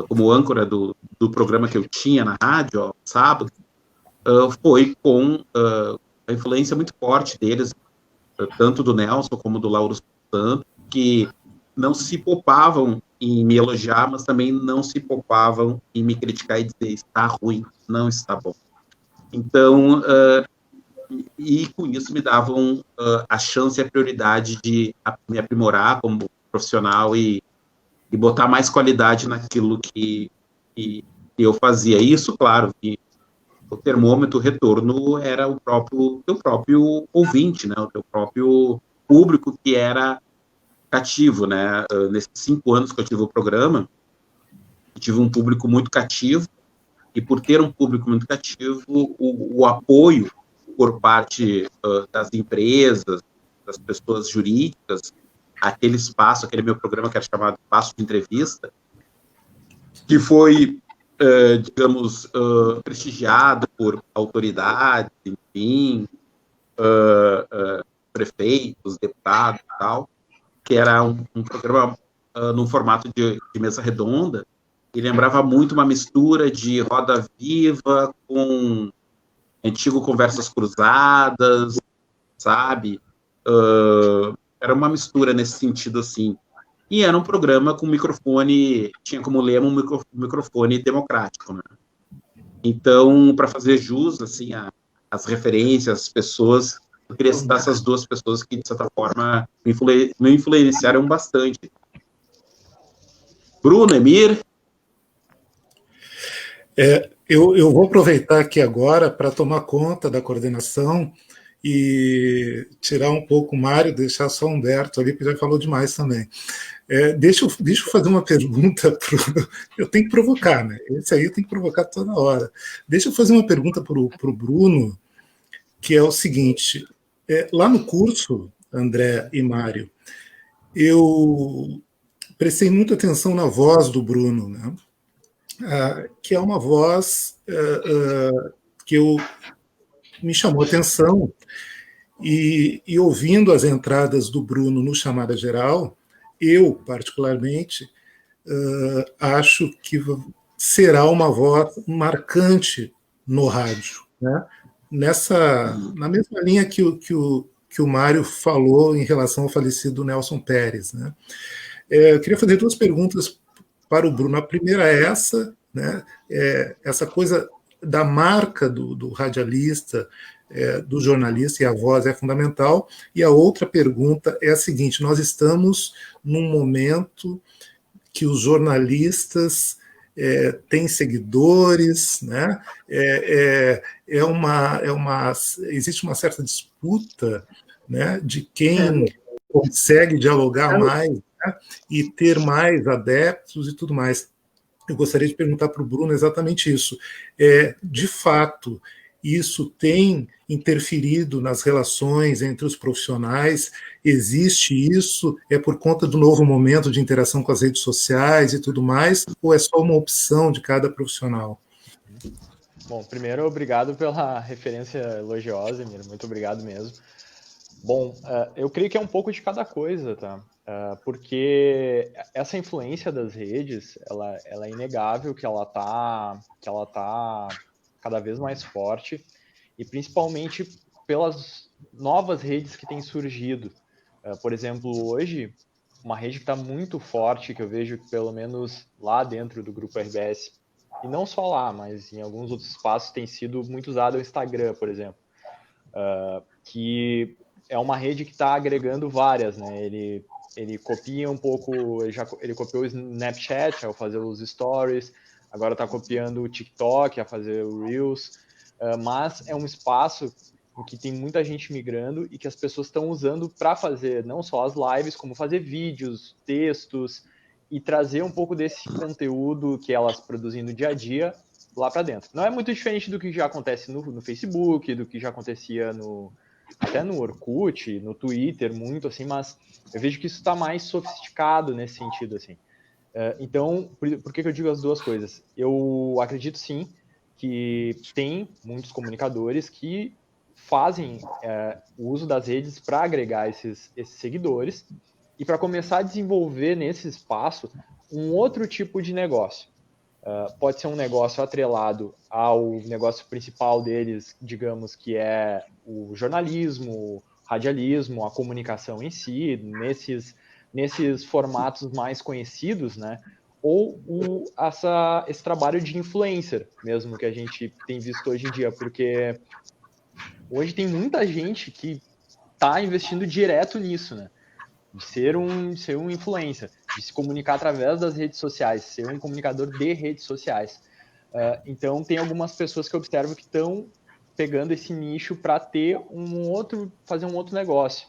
como âncora do programa que eu tinha na rádio, sábado, foi com a influência muito forte deles, tanto do Nelson como do Lauro Santos, que não se poupavam em me elogiar, mas também não se poupavam em me criticar e dizer, está ruim, não está bom. Então, e com isso me davam a chance e a prioridade de me aprimorar como profissional e botar mais qualidade naquilo que eu fazia. Isso, claro, que o termômetro, o retorno era o teu próprio ouvinte, né? O teu próprio público que era cativo, né? Nesses 5 anos que eu tive o programa, eu tive um público muito cativo, e por ter um público muito cativo, o apoio por parte das empresas, das pessoas jurídicas, aquele espaço, aquele meu programa que era chamado Espaço de Entrevista, que foi, digamos, prestigiado por autoridades, enfim, prefeitos, deputados e tal, que era um programa num formato de mesa redonda, e lembrava muito uma mistura de Roda Viva com antigo Conversas Cruzadas, sabe? Era uma mistura nesse sentido, assim. E era um programa com microfone, tinha como lema um microfone democrático, né? Então, para fazer jus, assim, as referências, as pessoas, eu queria citar essas duas pessoas que, de certa forma, me influenciaram bastante. Bruno, Emir? Eu vou aproveitar aqui agora para tomar conta da coordenação e tirar um pouco o Mário, deixar só o Humberto ali, que já falou demais também. Deixa eu fazer uma pergunta. Eu tenho que provocar, né? Esse aí eu tenho que provocar toda hora. Deixa eu fazer uma pergunta para o Bruno, que é o seguinte: lá no curso, André e Mário, eu prestei muita atenção na voz do Bruno, né? Que é uma voz que me chamou a atenção, e ouvindo as entradas do Bruno no Chamada Geral, eu, particularmente, acho que será uma voz marcante no rádio, né? Na mesma linha que o Mário falou em relação ao falecido Nelson Pérez, né? Eu queria fazer duas perguntas para o Bruno. A primeira é essa, né? Essa coisa da marca do radialista, do jornalista, e a voz é fundamental. E a outra pergunta é a seguinte: nós estamos num momento que os jornalistas têm seguidores, né? Existe uma certa disputa, né, de quem consegue dialogar mais, né, e ter mais adeptos e tudo mais. Eu gostaria de perguntar para o Bruno exatamente isso. De fato, isso tem interferido nas relações entre os profissionais? Existe isso? É por conta do novo momento de interação com as redes sociais e tudo mais? Ou é só uma opção de cada profissional? Bom, primeiro, obrigado pela referência elogiosa, Emir. Muito obrigado mesmo. Bom, eu creio que é um pouco de cada coisa, tá? Porque essa influência das redes, ela é inegável que ela tá cada vez mais forte, e principalmente pelas novas redes que têm surgido. Por exemplo, hoje, uma rede que está muito forte, que eu vejo que pelo menos lá dentro do Grupo RBS, e não só lá, mas em alguns outros espaços, tem sido muito usado o Instagram, por exemplo, que é uma rede que está agregando várias, né? Ele copia um pouco, ele copiou o Snapchat ao fazer os stories, agora está copiando o TikTok a fazer o Reels, mas é um espaço em que tem muita gente migrando e que as pessoas estão usando para fazer não só as lives, como fazer vídeos, textos, e trazer um pouco desse conteúdo que elas produzem no dia a dia lá para dentro. Não é muito diferente do que já acontece no Facebook, do que já acontecia até no Orkut, no Twitter, muito assim, mas eu vejo que isso está mais sofisticado nesse sentido, assim. Então, por que eu digo as duas coisas? Eu acredito, sim, que tem muitos comunicadores que fazem o uso das redes para agregar esses seguidores e para começar a desenvolver nesse espaço um outro tipo de negócio. Pode ser um negócio atrelado ao negócio principal deles, digamos, que é o jornalismo, o radialismo, a comunicação em si, nesses formatos mais conhecidos, né? Ou esse trabalho de influencer mesmo que a gente tem visto hoje em dia, porque hoje tem muita gente que está investindo direto nisso, né? De ser um influencer, de se comunicar através das redes sociais, ser um comunicador de redes sociais. Então, tem algumas pessoas que eu observo que estão pegando esse nicho para fazer um outro negócio.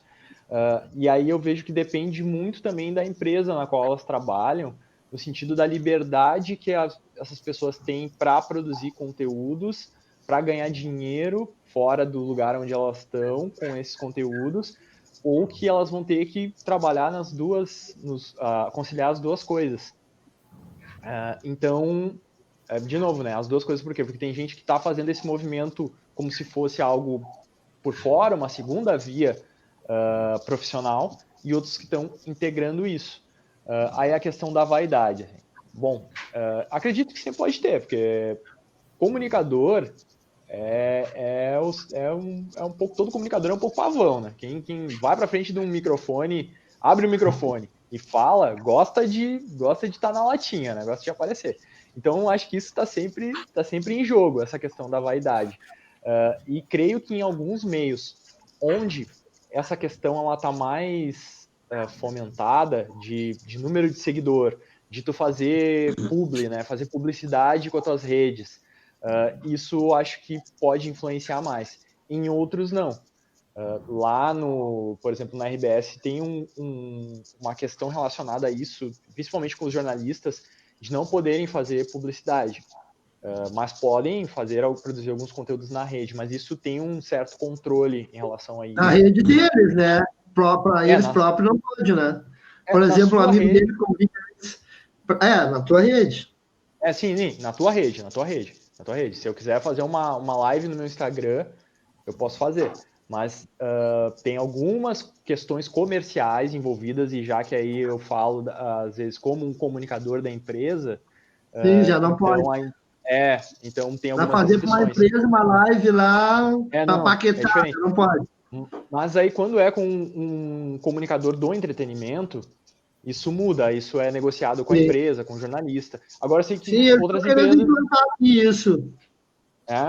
E aí eu vejo que depende muito também da empresa na qual elas trabalham, no sentido da liberdade que essas pessoas têm para produzir conteúdos, para ganhar dinheiro fora do lugar onde elas estão com esses conteúdos, ou que elas vão ter que trabalhar conciliar as duas coisas. Então, de novo, né, as duas coisas por quê? Porque tem gente que está fazendo esse movimento como se fosse algo por fora, uma segunda via profissional, e outros que estão integrando isso. Aí a questão da vaidade. Bom, acredito que você pode ter, porque comunicador um pouco, todo comunicador é um pouco pavão, né? Quem vai para frente de um microfone, abre o microfone e fala, gosta de estar na latinha, né? Gosta de aparecer. Então, acho que isso está sempre em jogo, essa questão da vaidade. E creio que em alguns meios onde essa questão ela está mais fomentada de número de seguidor, de tu fazer publi, né? Fazer publicidade com as tuas redes, isso acho que pode influenciar mais. Em outros, não. Lá por exemplo, na RBS tem uma questão relacionada a isso, principalmente com os jornalistas, de não poderem fazer publicidade. Mas podem produzir alguns conteúdos na rede, mas isso tem um certo controle em relação a isso. Na rede deles, né? Eles próprios não podem, né? Por exemplo, um amigo dele convida eles... na tua rede. Sim, na tua rede. Se eu quiser fazer uma live no meu Instagram, eu posso fazer. Mas tem algumas questões comerciais envolvidas, e já que aí eu falo, às vezes, como um comunicador da empresa... Sim, já não pode. Então tem algumas fazer para uma empresa uma live lá para paquetar, não pode. Mas aí quando é com um comunicador do entretenimento, isso muda, isso é negociado com a empresa, com o jornalista. Agora sei que outras empresas... Sim, implantar isso.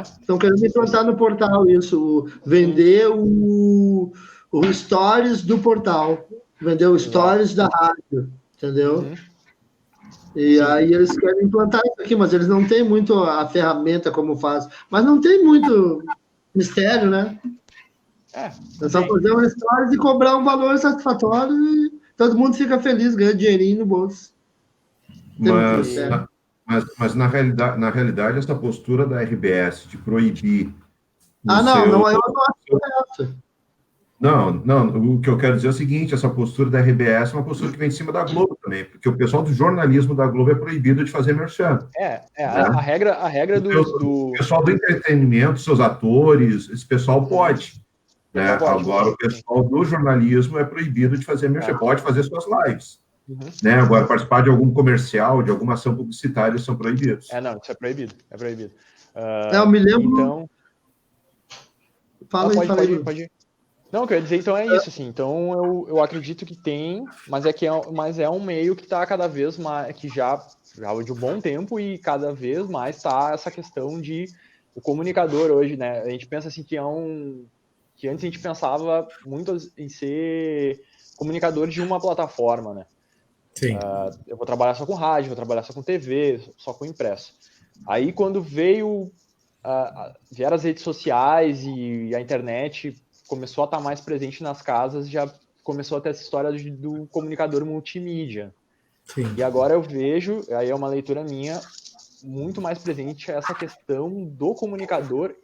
Estão querendo implantar no portal isso, vender o stories do portal, vender o stories da rádio, entendeu? E aí eles querem implantar isso aqui, mas eles não têm muito a ferramenta como faz. Mas não tem muito mistério, né? É só fazer um stories e cobrar um valor satisfatório e todo mundo fica feliz, ganha dinheirinho no bolso. Mas na realidade, essa postura da RBS de proibir... eu não acho correto. Não, o que eu quero dizer é o seguinte, essa postura da RBS é uma postura que vem em cima da Globo também, porque o pessoal do jornalismo da Globo é proibido de fazer merchan. A regra do... O pessoal do entretenimento, seus atores, esse pessoal pode. Né? Agora, o pessoal do jornalismo é proibido de fazer merchan, pode fazer suas lives. Né? Agora, participar de algum comercial, de alguma ação publicitária, eles são proibidos. Isso é proibido. Eu me lembro... Então... Fala aí. Pode ir. Não, o que eu ia dizer, então, é isso, assim. Então, eu acredito que tem, mas é um meio que está cada vez mais, que já de um bom tempo, e cada vez mais está essa questão de o comunicador hoje, né? A gente pensa assim que antes a gente pensava muito em ser comunicador de uma plataforma, né? Sim. Eu vou trabalhar só com rádio, vou trabalhar só com TV, só com impresso. Aí, quando vieram as redes sociais e a internet começou a estar mais presente nas casas, já começou a ter essa história do comunicador multimídia. Sim. E agora eu vejo, aí é uma leitura minha, muito mais presente essa questão do comunicador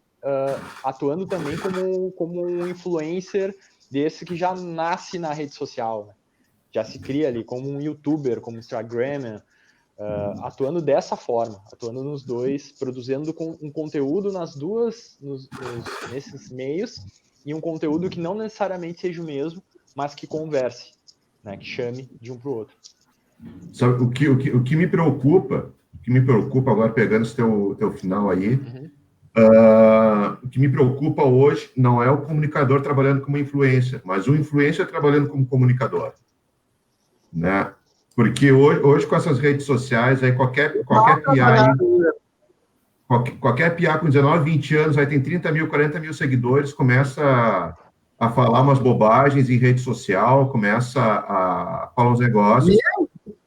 atuando também como um influencer desse que já nasce na rede social, né? Já se cria ali como um youtuber, como Instagramer, atuando dessa forma, atuando nos dois, produzindo um conteúdo nesses meios, e um conteúdo que não necessariamente seja o mesmo, mas que converse, né, que chame de um para o outro. Sabe, o que me preocupa agora, pegando esse teu final aí, o que me preocupa hoje não é o comunicador trabalhando como influencer, mas o influencer trabalhando como comunicador, né? Porque hoje com essas redes sociais, aí qualquer piá com 19, 20 anos, aí tem 30 mil, 40 mil seguidores, começa a falar umas bobagens em rede social, começa a falar uns negócios.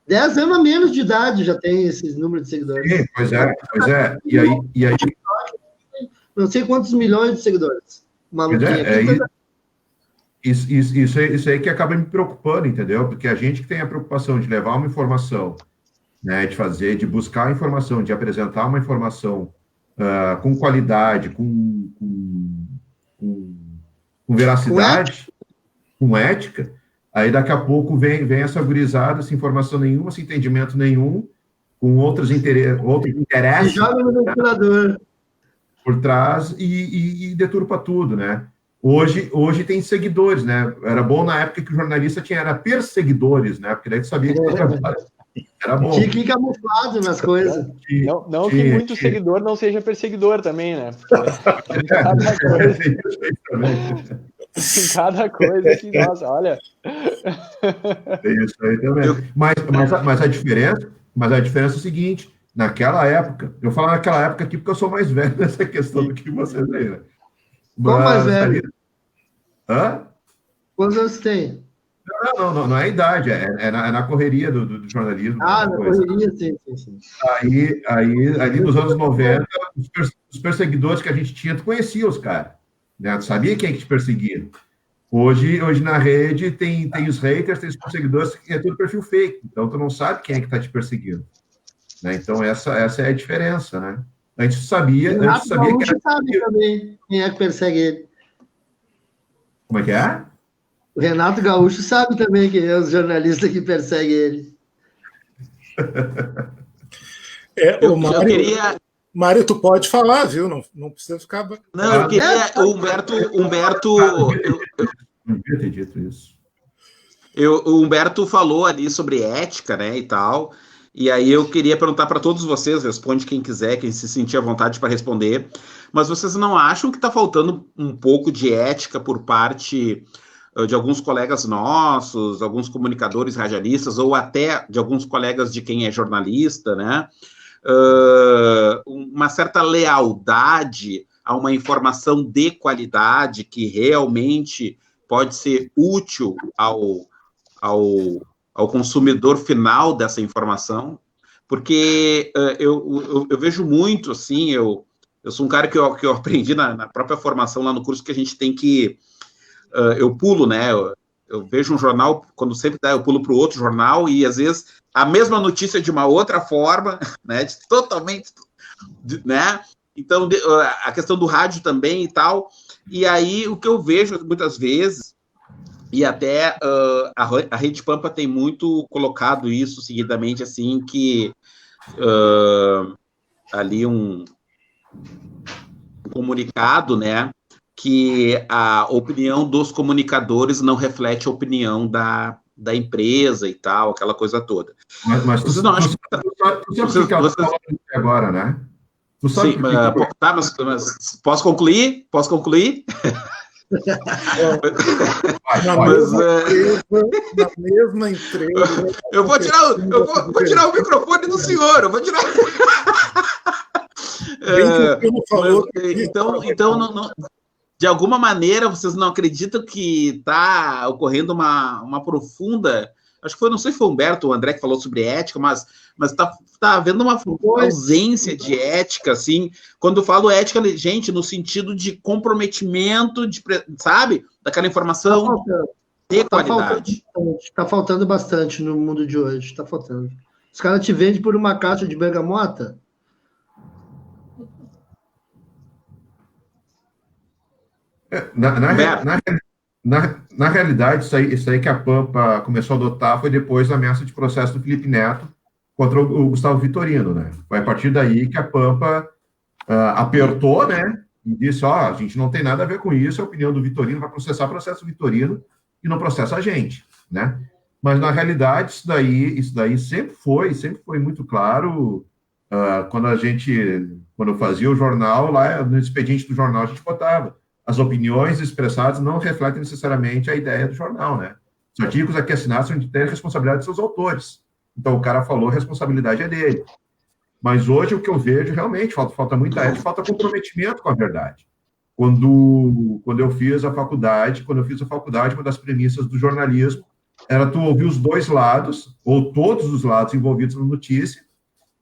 10 anos a menos de idade já tem esses números de seguidores. Sim, pois é. E aí... Não sei quantos milhões de seguidores. Isso aí que acaba me preocupando, entendeu? Porque a gente que tem a preocupação de levar uma informação, né, de buscar a informação, de apresentar uma informação com qualidade, com veracidade, com ética, aí daqui a pouco vem essa gurizada, sem informação nenhuma, sem entendimento nenhum, com outros interesses joga no ventilador por trás e deturpa tudo, né? Hoje tem seguidores, né? Era bom na época que o jornalista era perseguidores, né? Porque daí tu sabia que era bom. Tinha que ir camuflado nas coisas. Não que muito seguidor não seja perseguidor também, né? Porque cada coisa... cada coisa que, nossa, olha... É isso aí também. Mas a diferença é o seguinte, naquela época, eu falo naquela época aqui porque eu sou mais velho nessa questão do que vocês aí, né? Qual mais velho? Hã? Quantos anos você tem? Não é a idade, é na correria do jornalismo. Na correria, sim. Aí nos anos 90, os perseguidores que a gente tinha, tu conhecia os caras, né? Tu sabia quem é que te perseguia. Hoje na rede tem os haters, tem os perseguidores, que é tudo perfil fake, então tu não sabe quem é que está te perseguindo. Né? Então essa é a diferença, né? A gente sabia que era... sabe também quem é que persegue ele. Como é que é? O Renato Gaúcho sabe também quem é os jornalistas que perseguem ele. O Mário, tu pode falar, viu? Não precisa ficar... Não, eu queria... O Humberto... Não devia ter dito isso. O Humberto falou ali sobre ética, né, e tal, e aí eu queria perguntar para todos vocês, responde quem quiser, quem se sentir à vontade para responder, mas vocês não acham que está faltando um pouco de ética por parte de alguns colegas nossos, alguns comunicadores radialistas, ou até de alguns colegas de quem é jornalista, né? Uma certa lealdade a uma informação de qualidade que realmente pode ser útil ao consumidor final dessa informação, porque eu vejo muito, assim, eu sou um cara que eu aprendi na própria formação lá no curso que a gente tem que... eu pulo, né? Eu vejo um jornal, quando sempre dá, eu pulo para o outro jornal e, às vezes, a mesma notícia de uma outra forma, né? Totalmente, né? Então, a questão do rádio também e tal. E aí, o que eu vejo muitas vezes, e até a Rede Pampa tem muito colocado isso seguidamente, assim, que ali um comunicado, né? Que a opinião dos comunicadores não reflete a opinião da empresa e tal, aquela coisa toda. Mas vocês não acham que... Tu sabe o que ela está falando agora, né? Tu sabe sim, mas posso concluir? Na mesma empresa... Eu vou tirar o microfone do senhor, eu vou tirar... Então não, de alguma maneira, vocês não acreditam que está ocorrendo uma profunda... Acho que não sei se foi o Humberto ou o André que falou sobre ética, mas está havendo uma ausência de ética, assim. Quando eu falo ética, gente, no sentido de comprometimento, sabe? Daquela informação de qualidade. Está faltando bastante no mundo de hoje, está faltando. Os caras te vendem por uma caixa de bergamota. Na realidade, isso aí que a Pampa começou a adotar foi depois da ameaça de processo do Felipe Neto contra o Gustavo Vitorino, né? Foi a partir daí que a Pampa apertou, né? E disse, a gente não tem nada a ver com isso, a opinião do Vitorino vai processar o processo do Vitorino e não processa a gente, né? Mas, na realidade, isso daí sempre foi muito claro. Quando eu fazia o jornal, lá no expediente do jornal, a gente botava as opiniões expressadas não refletem necessariamente a ideia do jornal, né? Os artigos aqui assinados são de ter responsabilidade dos seus autores. Então, o cara falou, a responsabilidade é dele. Mas hoje, o que eu vejo, realmente, falta muita ética, falta comprometimento com a verdade. Quando eu fiz a faculdade, uma das premissas do jornalismo era tu ouvir os dois lados, ou todos os lados envolvidos na notícia,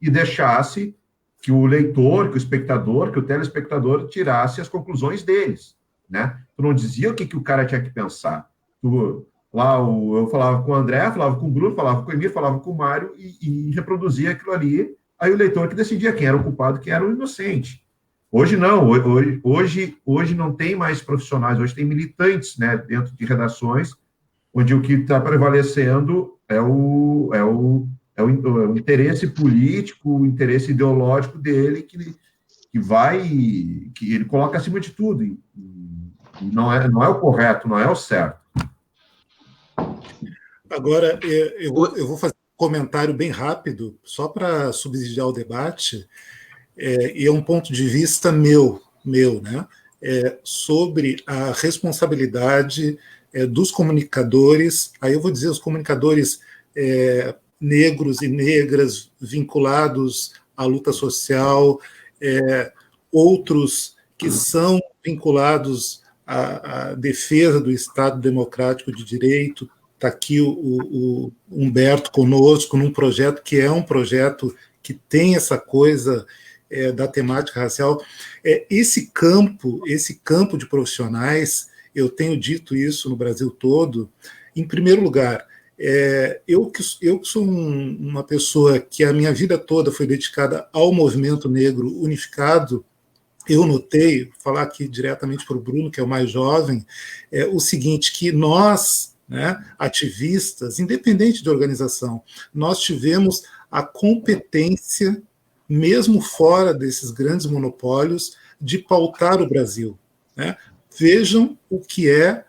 e deixasse que o leitor, que o espectador, que o telespectador tirasse as conclusões deles, né? Tu não dizia o que o cara tinha que pensar. Eu falava com o André, falava com o Bruno, falava com o Emir, falava com o Mário e reproduzia aquilo ali. Aí o leitor que decidia quem era o culpado, quem era o inocente. Hoje não. Hoje não tem mais profissionais. Hoje tem militantes, né, dentro de redações, onde o que está prevalecendo é o interesse político, o interesse ideológico dele que ele coloca acima de tudo. E não é o correto, não é o certo. Agora, eu vou fazer um comentário bem rápido, só para subsidiar o debate, e é um ponto de vista meu, né? Sobre a responsabilidade dos comunicadores, aí eu vou dizer os comunicadores negros e negras vinculados à luta social, outros que são vinculados à defesa do Estado democrático de direito, Está aqui o Humberto conosco num projeto que é um projeto que tem essa coisa da temática racial. Esse campo de profissionais, eu tenho dito isso no Brasil todo. Em primeiro lugar, eu que sou uma pessoa que a minha vida toda foi dedicada ao movimento negro unificado, eu notei, vou falar aqui diretamente para o Bruno, que é o mais jovem, o seguinte, que nós, né, ativistas, independente de organização, nós tivemos a competência, mesmo fora desses grandes monopólios, de pautar o Brasil, né? Vejam o que é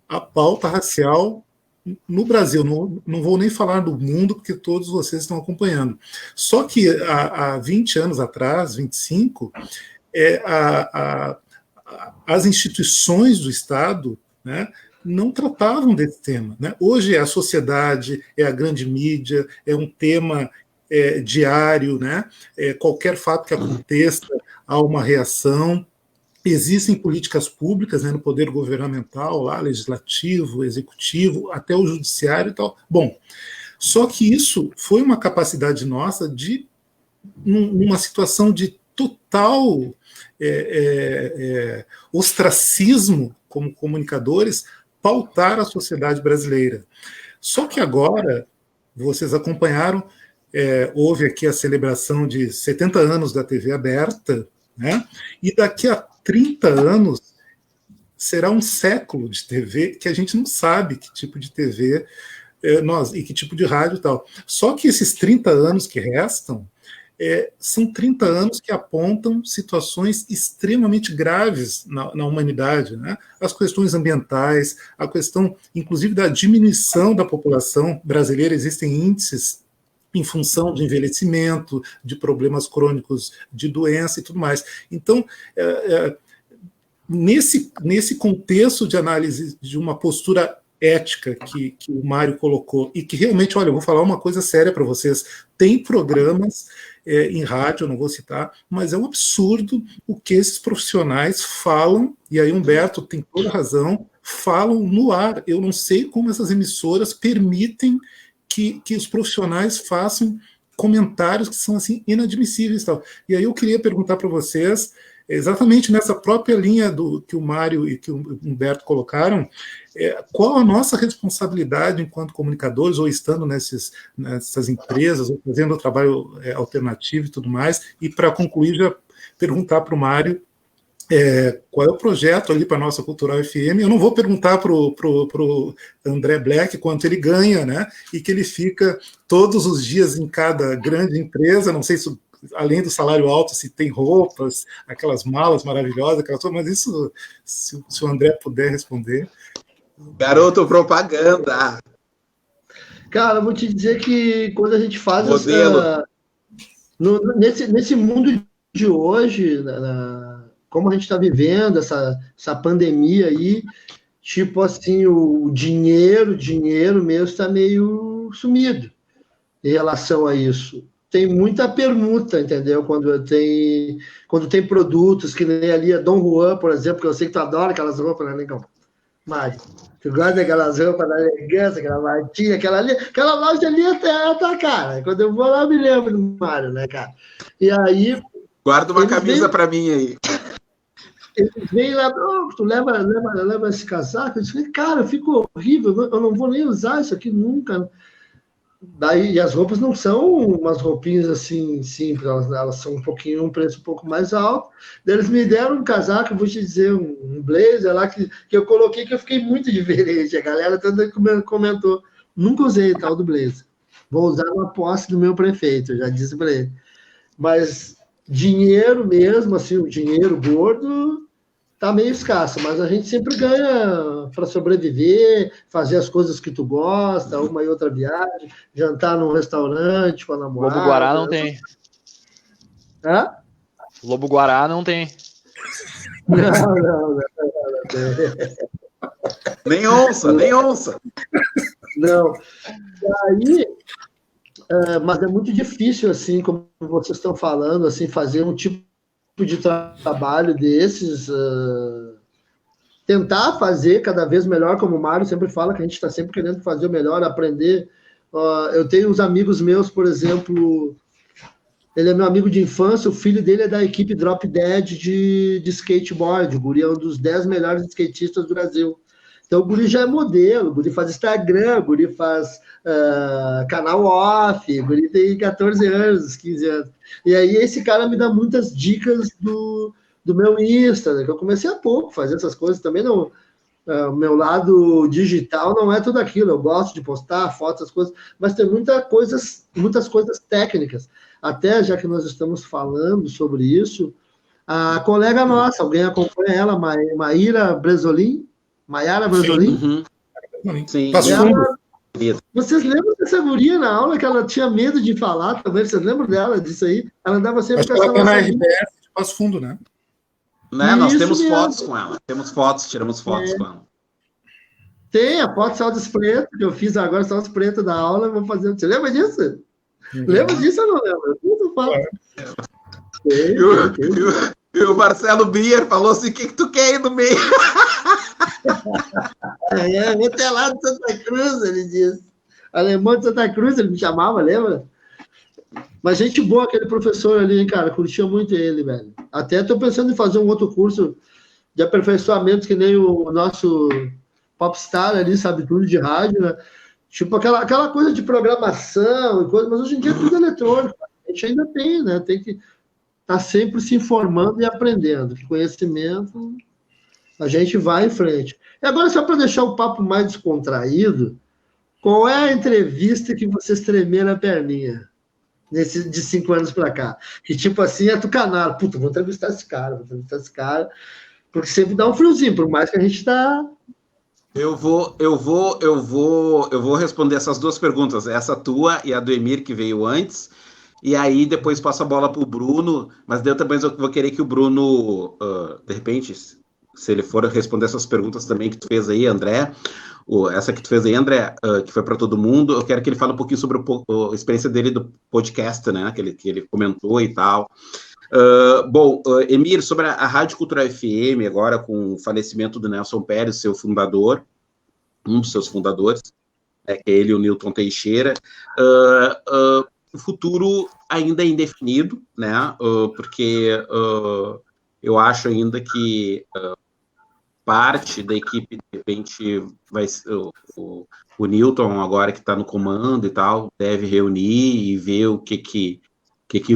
a pauta racial no Brasil. Não vou nem falar do mundo, porque todos vocês estão acompanhando. Só que há 20 anos atrás, 25, as instituições do Estado, né, não tratavam desse tema, né? Hoje é a sociedade, é a grande mídia, é um tema diário, né? Qualquer fato que aconteça, há uma reação. Existem políticas públicas, né, no poder governamental, lá, legislativo, executivo, até o judiciário e tal. Bom, só que isso foi uma capacidade nossa de, numa situação de total ostracismo como comunicadores, pautar a sociedade brasileira. Só que agora, vocês acompanharam, houve aqui a celebração de 70 anos da TV aberta, né? E daqui a 30 anos será um século de TV que a gente não sabe que tipo de TV e que tipo de rádio e tal. Só que esses 30 anos que restam são 30 anos que apontam situações extremamente graves na humanidade, né? As questões ambientais, a questão, inclusive, da diminuição da população brasileira. Existem índices em função de envelhecimento, de problemas crônicos de doença e tudo mais. Então, nesse contexto de análise de uma postura ética que o Mário colocou, e que realmente, olha, eu vou falar uma coisa séria para vocês, tem programas em rádio, eu não vou citar, mas é um absurdo o que esses profissionais falam, e aí Humberto tem toda razão, falam no ar. Eu não sei como essas emissoras permitem que os profissionais façam comentários que são assim inadmissíveis. Tal. E aí eu queria perguntar para vocês, exatamente nessa própria linha que o Mário e que o Humberto colocaram, qual a nossa responsabilidade enquanto comunicadores, ou estando nessas empresas, ou fazendo trabalho alternativo e tudo mais, e para concluir, já perguntar para o Mário qual é o projeto ali para a nossa Cultural FM. Eu não vou perguntar para o André Black quanto ele ganha, né? E que ele fica todos os dias em cada grande empresa, não sei se além do salário alto, se tem roupas, aquelas malas maravilhosas, mas isso, se o André puder responder. Garoto propaganda! Cara, eu vou te dizer que quando a gente faz nesse mundo de hoje, como a gente está vivendo essa pandemia aí, tipo assim, o dinheiro mesmo está meio sumido em relação a isso. Tem muita permuta, entendeu? Quando tem produtos, que nem ali a Dom Juan, por exemplo, que eu sei que tu adora aquelas roupas, né, Negão? Mário, tu gosta daquelas roupas da elegância, aquela Martinha, aquela loja ali até a tua cara. Quando eu vou lá, eu me lembro do Mário, né, cara? E aí... Guarda uma camisa para mim aí. Eles vêm lá, tu leva esse casaco? Eu disse, cara, fica horrível, eu não vou nem usar isso aqui nunca. Daí, e as roupas não são umas roupinhas assim simples, elas são um preço um pouco mais alto. Daí eles me deram um casaco, vou te dizer, um blazer lá que eu coloquei, que eu fiquei muito diferente. A galera toda comentou, nunca usei tal do blazer. Vou usar na posse do meu prefeito, eu já disse para ele. Mas dinheiro mesmo, assim, o dinheiro gordo tá meio escasso, mas a gente sempre ganha para sobreviver, fazer as coisas que tu gosta, uma e outra viagem, jantar num restaurante com a namorada. Lobo Guará não tem. Hã? Lobo Guará não tem. Não. Nem onça. Não. Aí, mas é muito difícil, assim, como vocês estão falando, assim, fazer um tipo de trabalho desses tentar fazer cada vez melhor, como o Mário sempre fala, que a gente está sempre querendo fazer o melhor, aprender. Eu tenho uns amigos meus, por exemplo, ele é meu amigo de infância, o filho dele é da equipe Drop Dead de skateboard, o guri é um dos 10 melhores skatistas do Brasil. Então o guri já é modelo, o guri faz Instagram, o guri faz canal off, o guri tem 14 anos, 15 anos. E aí esse cara me dá muitas dicas do meu Insta, né, que eu comecei há pouco fazer essas coisas, também não... O meu lado digital não é tudo aquilo, eu gosto de postar fotos, as coisas, mas tem muitas coisas técnicas. Até, já que nós estamos falando sobre isso, a colega nossa, alguém acompanha ela, Mayara Bresolin? Sim. Vocês lembram dessa guria na aula que ela tinha medo de falar também? Vocês lembram dela, disso aí? Ela andava sempre com essa... Ela tá na RBS de Passo Fundo, né? Né? Nós temos fotos com ela. Tiramos fotos com ela. Tem a foto saldos preto, que eu fiz agora, saldos preto da aula, vou fazer. Você lembra disso? Lembra disso ou não lembra? E o Marcelo Bier falou assim: o que tu quer aí no meio? Vou até lá de Santa Cruz, ele disse. Alemão de Santa Cruz, ele me chamava, lembra? Mas gente boa, aquele professor ali, hein, cara, curtia muito ele, velho. Até tô pensando em fazer um outro curso de aperfeiçoamento, que nem o nosso Popstar ali, sabe tudo de rádio, né? Tipo aquela coisa de programação e coisa, mas hoje em dia é tudo eletrônico. A gente ainda tem, né? Tem que estar sempre se informando e aprendendo. Conhecimento, a gente vai em frente. E agora, só para deixar o papo mais descontraído, qual é a entrevista que vocês tremeram a perninha? De 5 anos para cá. Que tipo assim, é tucanado. Puta, vou entrevistar esse cara, porque sempre dá um friozinho, por mais que a gente tá... Eu vou responder essas duas perguntas, essa tua e a do Emir, que veio antes, e aí depois passo a bola para o Bruno, mas daí eu também vou querer que o Bruno, de repente, se ele for responder essas perguntas também que tu fez aí, André, essa que tu fez aí, André, que foi para todo mundo, eu quero que ele fale um pouquinho sobre a experiência dele do podcast, né, que ele comentou e tal. Emir, sobre a Rádio Cultura FM, agora com o falecimento do Nelson Pérez, seu fundador, um dos seus fundadores, que é ele e o Newton Teixeira, o futuro ainda é indefinido, né, porque eu acho ainda que parte da equipe, de repente, vai ser o Newton, agora que está no comando e tal, deve reunir e ver o que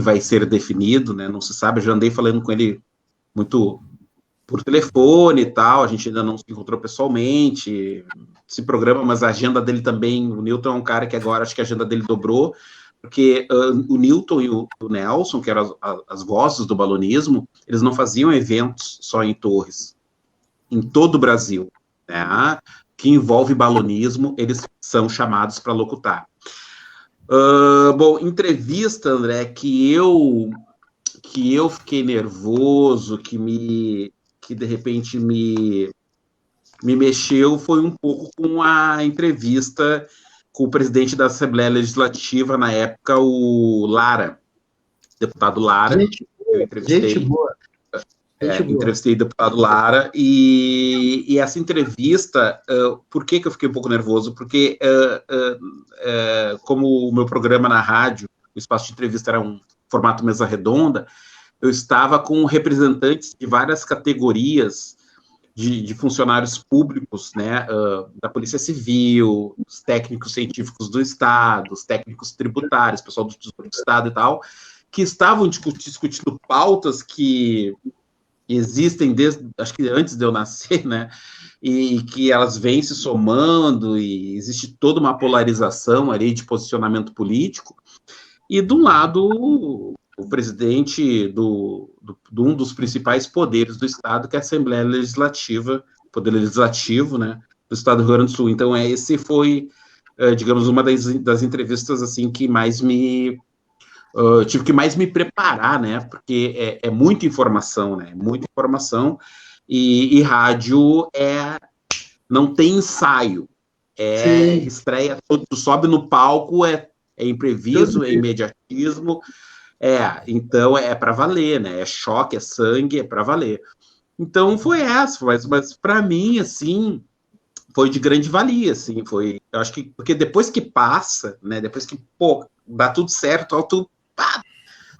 vai ser definido, né? Não se sabe, eu já andei falando com ele muito por telefone e tal, a gente ainda não se encontrou pessoalmente, se programa, mas a agenda dele também, o Newton é um cara que agora acho que a agenda dele dobrou, porque o Newton e o Nelson, que eram as vozes do balonismo, eles não faziam eventos só em Torres, em todo o Brasil, né? Que envolve balonismo, eles são chamados para locutar. Entrevista, André, que eu fiquei nervoso, que de repente me mexeu, foi um pouco com a entrevista com o presidente da Assembleia Legislativa, na época, o Lara, deputado Lara. Eu entrevistei. Gente boa. Entrevistei o deputado Lara, e essa entrevista, por que eu fiquei um pouco nervoso? Porque, como o meu programa na rádio, o espaço de entrevista era um formato mesa redonda, eu estava com representantes de várias categorias de funcionários públicos, né, da Polícia Civil, os técnicos científicos do Estado, os técnicos tributários, pessoal do Tesouro do Estado e tal, que estavam discutindo pautas que existem desde, acho que antes de eu nascer, né, e que elas vêm se somando, e existe toda uma polarização ali de posicionamento político, e de um lado, o presidente de um dos principais poderes do Estado, que é a Assembleia Legislativa, Poder Legislativo, né, do Estado do Rio Grande do Sul. Então, esse foi, digamos, uma das entrevistas, assim, que mais tive que mais me preparar, né, porque é muita informação, né, muita informação, e rádio não tem ensaio, estreia, tu sobe no palco, é imprevisto, é imediatismo, então é para valer, né, é choque, é sangue, é para valer. Então foi essa, mas para mim, assim, foi de grande valia, assim, foi, eu acho que, porque depois que passa, né, depois que, pô, dá tudo certo, tu, pá,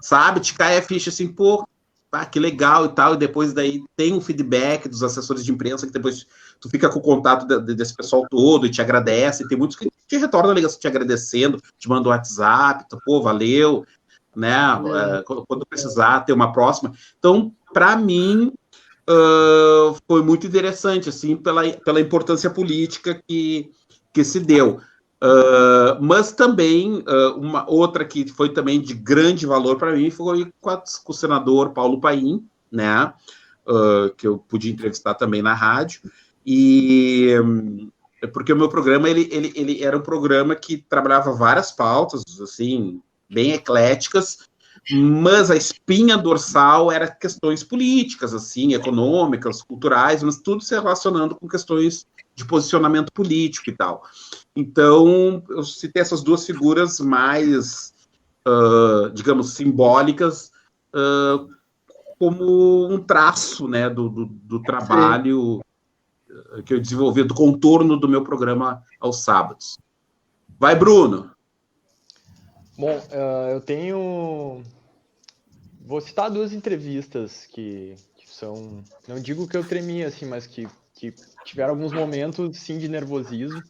sabe, te cai a ficha, assim, pô, pá, que legal e tal, e depois daí tem um feedback dos assessores de imprensa, que depois tu fica com o contato desse pessoal todo e te agradece, e tem muitos que te retornam a ligação te agradecendo, te mandam WhatsApp, tu, pô, valeu, né, quando precisar ter uma próxima. Então, para mim, foi muito interessante, assim, pela importância política que se deu. Mas também, uma outra que foi também de grande valor para mim foi com o senador Paulo Paim, né, que eu pude entrevistar também na rádio, e porque o meu programa, ele era um programa que trabalhava várias pautas, assim, bem ecléticas, mas a espinha dorsal era questões políticas, assim, econômicas, culturais, mas tudo se relacionando com questões de posicionamento político e tal. Então, eu citei essas duas figuras mais, digamos, simbólicas, como um traço, né, do trabalho que eu desenvolvi, do contorno do meu programa aos sábados. Vai, Bruno! Bom, eu tenho... Vou citar duas entrevistas que são... Não digo que eu tremi, assim, mas que tiveram alguns momentos, sim, de nervosismo,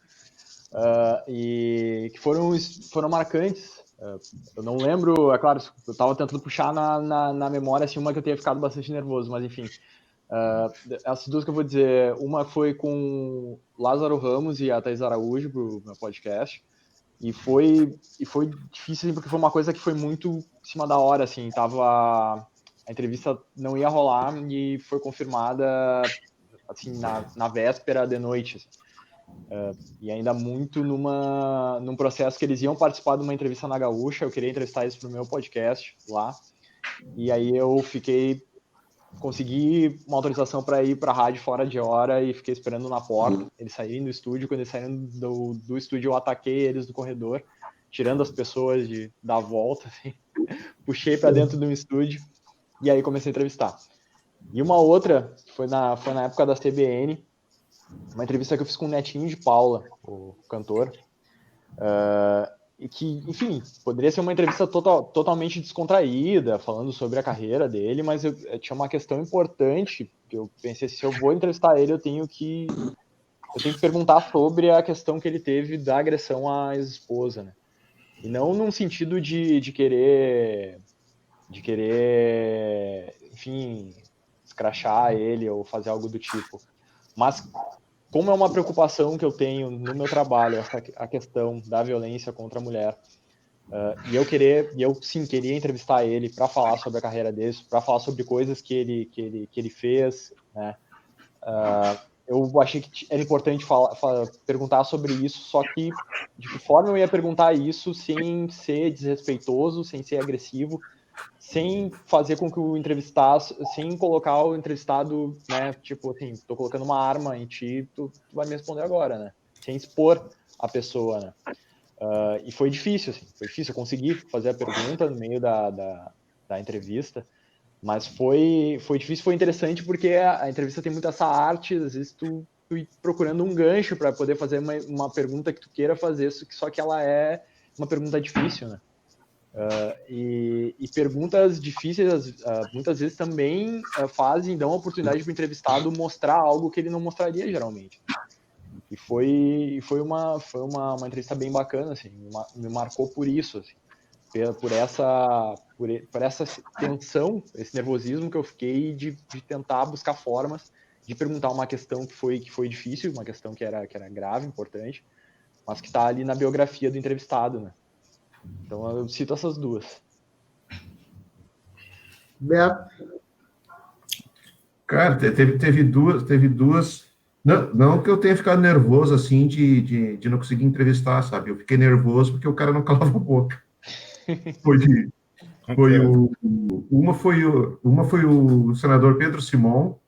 e que foram marcantes. Eu não lembro, é claro, eu estava tentando puxar na memória, assim, uma que eu tenha ficado bastante nervoso, mas enfim. Essas duas que eu vou dizer, uma foi com Lázaro Ramos e a Thaís Araújo, pro meu podcast, e foi difícil, assim, porque foi uma coisa que foi muito em cima da hora, assim, a entrevista não ia rolar e foi confirmada, assim, na véspera de noite, assim. E ainda muito num processo que eles iam participar de uma entrevista na Gaúcha, eu queria entrevistar eles pro meu podcast lá, e aí eu consegui uma autorização para ir para a rádio fora de hora e fiquei esperando na porta. Eles saíram do estúdio, quando eles saíram do estúdio eu ataquei eles no corredor, tirando as pessoas da volta, assim. Puxei para dentro do estúdio e aí comecei a entrevistar. E uma outra, foi na época da CBN, uma entrevista que eu fiz com o Netinho de Paula, o cantor, e que, enfim, poderia ser uma entrevista totalmente descontraída, falando sobre a carreira dele, mas eu tinha uma questão importante, que eu pensei, se eu vou entrevistar ele, eu tenho que perguntar sobre a questão que ele teve da agressão à ex-esposa, né? E não num sentido de querer, enfim, escrachar ele ou fazer algo do tipo, mas como é uma preocupação que eu tenho no meu trabalho, a questão da violência contra a mulher, e eu queria entrevistar ele para falar sobre a carreira dele, para falar sobre coisas que ele fez, né? Eu achei que era importante perguntar sobre isso, só que de que forma eu ia perguntar isso sem ser desrespeitoso, sem ser agressivo, sem fazer com que o entrevistado, sem colocar o entrevistado, né, tipo assim, tô colocando uma arma em ti, tu vai me responder agora, né, sem expor a pessoa, né, e foi difícil, eu consegui fazer a pergunta no meio da entrevista, mas foi difícil, foi interessante porque a entrevista tem muito essa arte, às vezes tu ir procurando um gancho para poder fazer uma pergunta que tu queira fazer, só que ela é uma pergunta difícil, né. E perguntas difíceis muitas vezes também dão a oportunidade para o entrevistado mostrar algo que ele não mostraria geralmente. E foi uma entrevista bem bacana, assim, me marcou por isso, assim, por essa tensão, esse nervosismo que eu fiquei de tentar buscar formas de perguntar uma questão que foi difícil, uma questão que era grave, importante, mas que está ali na biografia do entrevistado, né? Então eu cito essas duas. Beto? Cara, teve duas. Não que eu tenha ficado nervoso assim de não conseguir entrevistar, sabe? Eu fiquei nervoso porque o cara não calava a boca. Uma foi o senador Pedro Simon,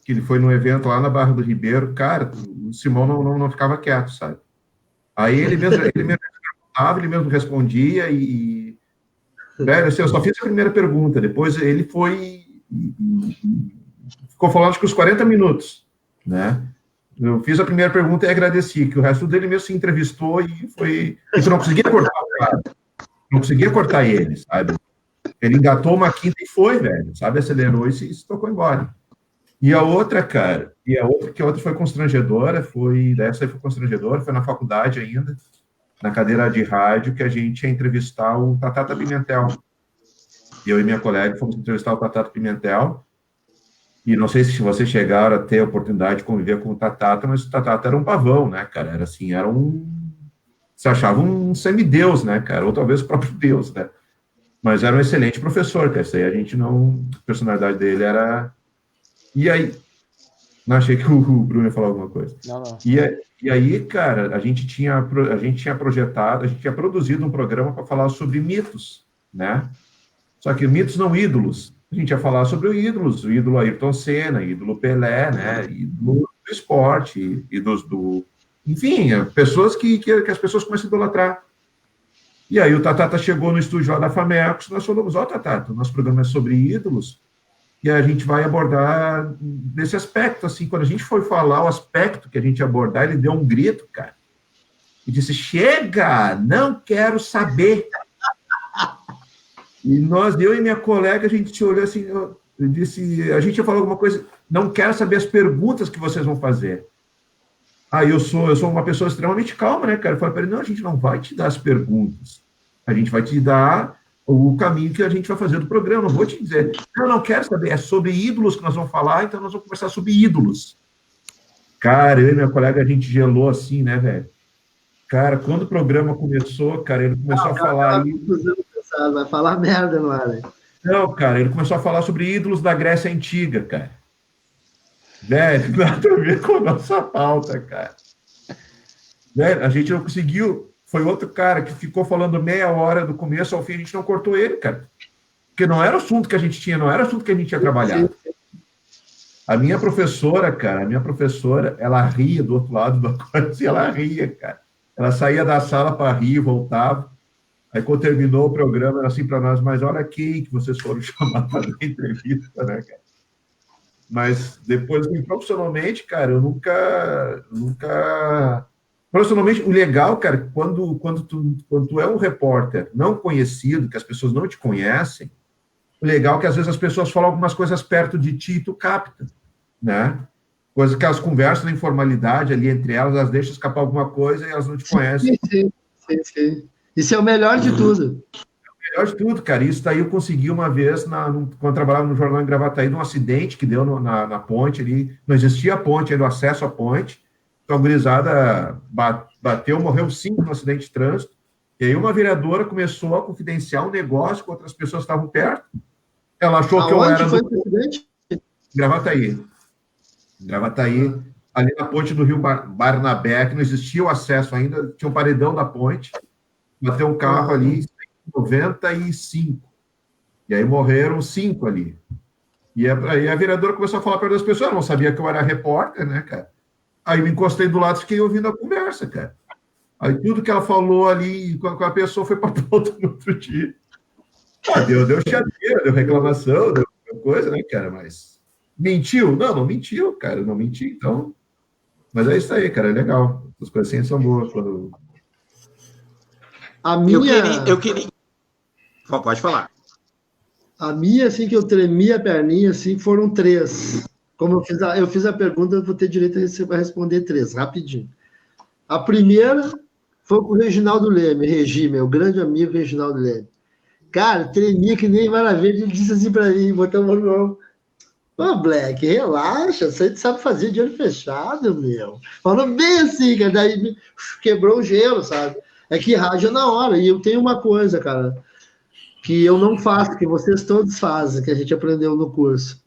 que ele foi num evento lá na Barra do Ribeiro. Cara, o Simon não ficava quieto, sabe? Aí ele mesmo perguntava, ele mesmo respondia velho, assim, eu só fiz a primeira pergunta, depois ele foi ficou falando acho que uns 40 minutos, né? Eu fiz a primeira pergunta e agradeci, que o resto dele mesmo se entrevistou e foi... Isso não conseguia cortar o cara. Não conseguia cortar ele, sabe? Ele engatou uma quinta e foi, velho, sabe? Acelerou e se tocou embora. E a outra, cara, que a outra foi constrangedora, essa aí foi constrangedora, foi na faculdade ainda, na cadeira de rádio, que a gente ia entrevistar o Tatá Pimentel. Eu e minha colega fomos entrevistar o Tatá Pimentel, e não sei se vocês chegaram a ter a oportunidade de conviver com o Tatá, mas o Tatá era um pavão, né, cara? Era assim, se achava um semideus, né, cara? Ou talvez o próprio Deus, né? Mas era um excelente professor, cara. Isso aí a gente não... A personalidade dele era... E aí... Não, achei que o Bruno ia falar alguma coisa. Não. E aí, cara, a gente tinha produzido um programa para falar sobre mitos, né? Só que mitos não ídolos. A gente ia falar sobre ídolos, o ídolo Ayrton Senna, ídolo Pelé, né? Ídolo do esporte, ídolos do... Enfim, pessoas que as pessoas começam a idolatrar. E aí o Tatá chegou no estúdio lá da Famecos, nós falamos, Tatá, o nosso programa é sobre ídolos, e a gente vai abordar nesse aspecto, assim, quando a gente foi falar o aspecto que a gente ia abordar, ele deu um grito, cara, e disse, chega, não quero saber. E eu e minha colega, a gente se olhou assim, eu disse, a gente ia falar alguma coisa, não quero saber as perguntas que vocês vão fazer. Aí eu sou uma pessoa extremamente calma, né, cara? Eu falei para ele, não, a gente não vai te dar as perguntas. A gente vai te dar o caminho que a gente vai fazer do programa. Não vou te dizer, eu não quero saber, é sobre ídolos que nós vamos falar, então nós vamos conversar sobre ídolos. Cara, eu e minha colega, a gente gelou assim, né, velho? Cara, quando o programa começou, cara, ele começou a falar... Vai falar merda no ar, né? Não, cara, ele começou a falar sobre ídolos da Grécia Antiga, cara. Velho, nada a ver com a nossa pauta, cara. Velho, a gente não conseguiu. Foi outro cara que ficou falando meia hora do começo ao fim, a gente não cortou ele, cara. Porque não era o assunto que a gente tinha, não era o assunto que a gente ia trabalhar. A minha professora, ela ria do outro lado da coisa, e ela ria, cara. Ela saía da sala para rir, voltava. Aí, quando terminou o programa, era assim para nós, mas olha quem que vocês foram chamados para dar entrevista, né, cara? Mas depois, profissionalmente, cara, eu nunca... Profissionalmente, o legal, cara, quando tu é um repórter não conhecido, que as pessoas não te conhecem, o legal é que às vezes as pessoas falam algumas coisas perto de ti e tu capta, né? Coisas que elas conversam na informalidade ali entre elas deixam escapar alguma coisa e elas não te conhecem. Sim. Isso é o melhor de tudo. Melhor de tudo, cara. Isso daí eu consegui uma vez, quando eu trabalhava no jornal em Gravataí, num acidente que deu na ponte ali. Não existia ponte, era o acesso à ponte. Então, a gurizada bateu, morreu 5 no acidente de trânsito. E aí uma vereadora começou a confidenciar um negócio com outras pessoas que estavam perto. Ela achou que eu era... Foi o acidente? Gravataí, ali na ponte do Rio Barnabé, que não existia o acesso ainda, tinha um paredão da ponte. Bateu um carro ali em 95. E aí morreram 5 ali. E aí a vereadora começou a falar para as pessoas, eu não sabia que eu era repórter, né, cara? Aí eu me encostei do lado e fiquei ouvindo a conversa, cara. Aí tudo que ela falou ali com a pessoa foi para pauta no outro dia. Deu chateira, deu reclamação, deu coisa, né, cara? Mas mentiu? Não mentiu, cara. Não menti, então... Mas é isso aí, cara, é legal. As coisas assim são boas quando... A minha... Eu queria... Pode falar. A minha, assim, que eu tremi a perninha, assim, foram 3. Como eu fiz a pergunta, eu vou ter direito a responder 3, rapidinho. A primeira foi com o Reginaldo Leme, meu grande amigo Reginaldo Leme. Cara, tremia que nem vara verde, ele disse assim pra mim, botou a mão no ombro. Ô, Black, relaxa, você sabe fazer de olho fechado, meu. Falou bem assim, cara, daí quebrou o gelo, sabe? É que rádio é na hora, e eu tenho uma coisa, cara, que eu não faço, que vocês todos fazem, que a gente aprendeu no curso.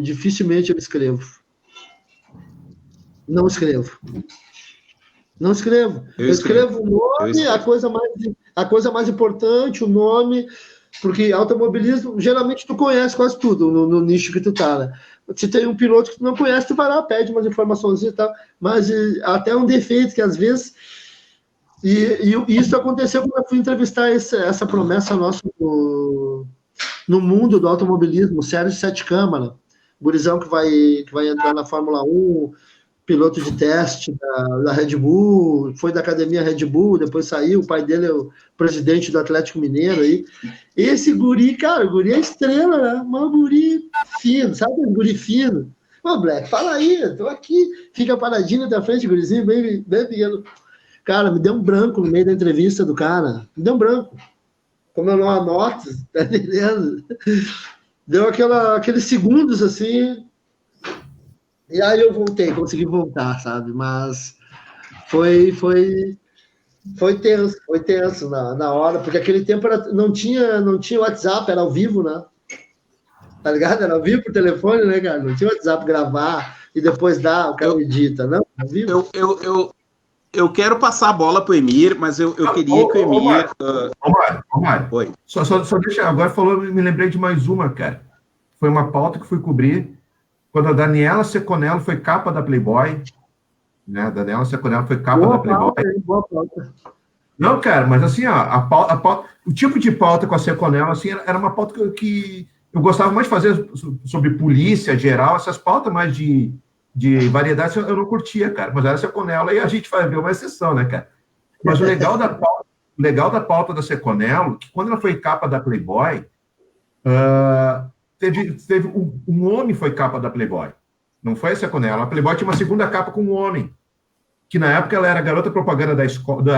Dificilmente eu escrevo. Não escrevo. Eu escrevo o nome, a coisa mais importante, o nome, porque automobilismo, geralmente tu conhece quase tudo no nicho que tu tá, né? Se tem um piloto que tu não conhece, tu vai lá, pede umas informações e tal, mas até um defeito que às vezes... E isso aconteceu quando eu fui entrevistar essa promessa nossa no mundo do automobilismo, o Sérgio Sete Câmara, gurizão que vai entrar na Fórmula 1, piloto de teste da Red Bull, foi da academia Red Bull, depois saiu, o pai dele é o presidente do Atlético Mineiro aí. Esse guri, cara, o guri é estrela, né? Um guri fino, sabe? Um guri fino. Ô, Black, fala aí, eu tô aqui, fica paradinho na tua frente, gurizinho, bem pequeno. Cara, me deu um branco no meio da entrevista do cara, me deu um branco. Como eu não anoto, tá entendendo? Deu aqueles segundos assim. E aí eu consegui voltar, sabe? Mas foi tenso na hora, porque aquele tempo não tinha WhatsApp, era ao vivo, né? Tá ligado? Era ao vivo por telefone, né, cara? Não tinha WhatsApp gravar e depois dar, o cara edita, não? Ao vivo. Eu quero passar a bola pro Emir, mas eu queria que o Emir... Mário. Oi. Só deixa, agora falou, me lembrei de mais uma, cara. Foi uma pauta que fui cobrir quando a Daniela Seconello foi capa da Playboy, né? A Daniela Seconello foi capa da Playboy. Boa pauta. Não, cara, mas assim, ó, a pauta, o tipo de pauta com a Seconello, assim, era uma pauta que eu gostava mais de fazer sobre polícia geral, essas pautas mais de variedades eu não curtia, cara, mas era a Seconello e a gente vai ver uma exceção, né, cara? Mas o legal da pauta da Seconello, que quando ela foi capa da Playboy, teve um homem foi capa da Playboy, não foi a Seconello. A Playboy tinha uma segunda capa com um homem, que na época ela era garota propaganda da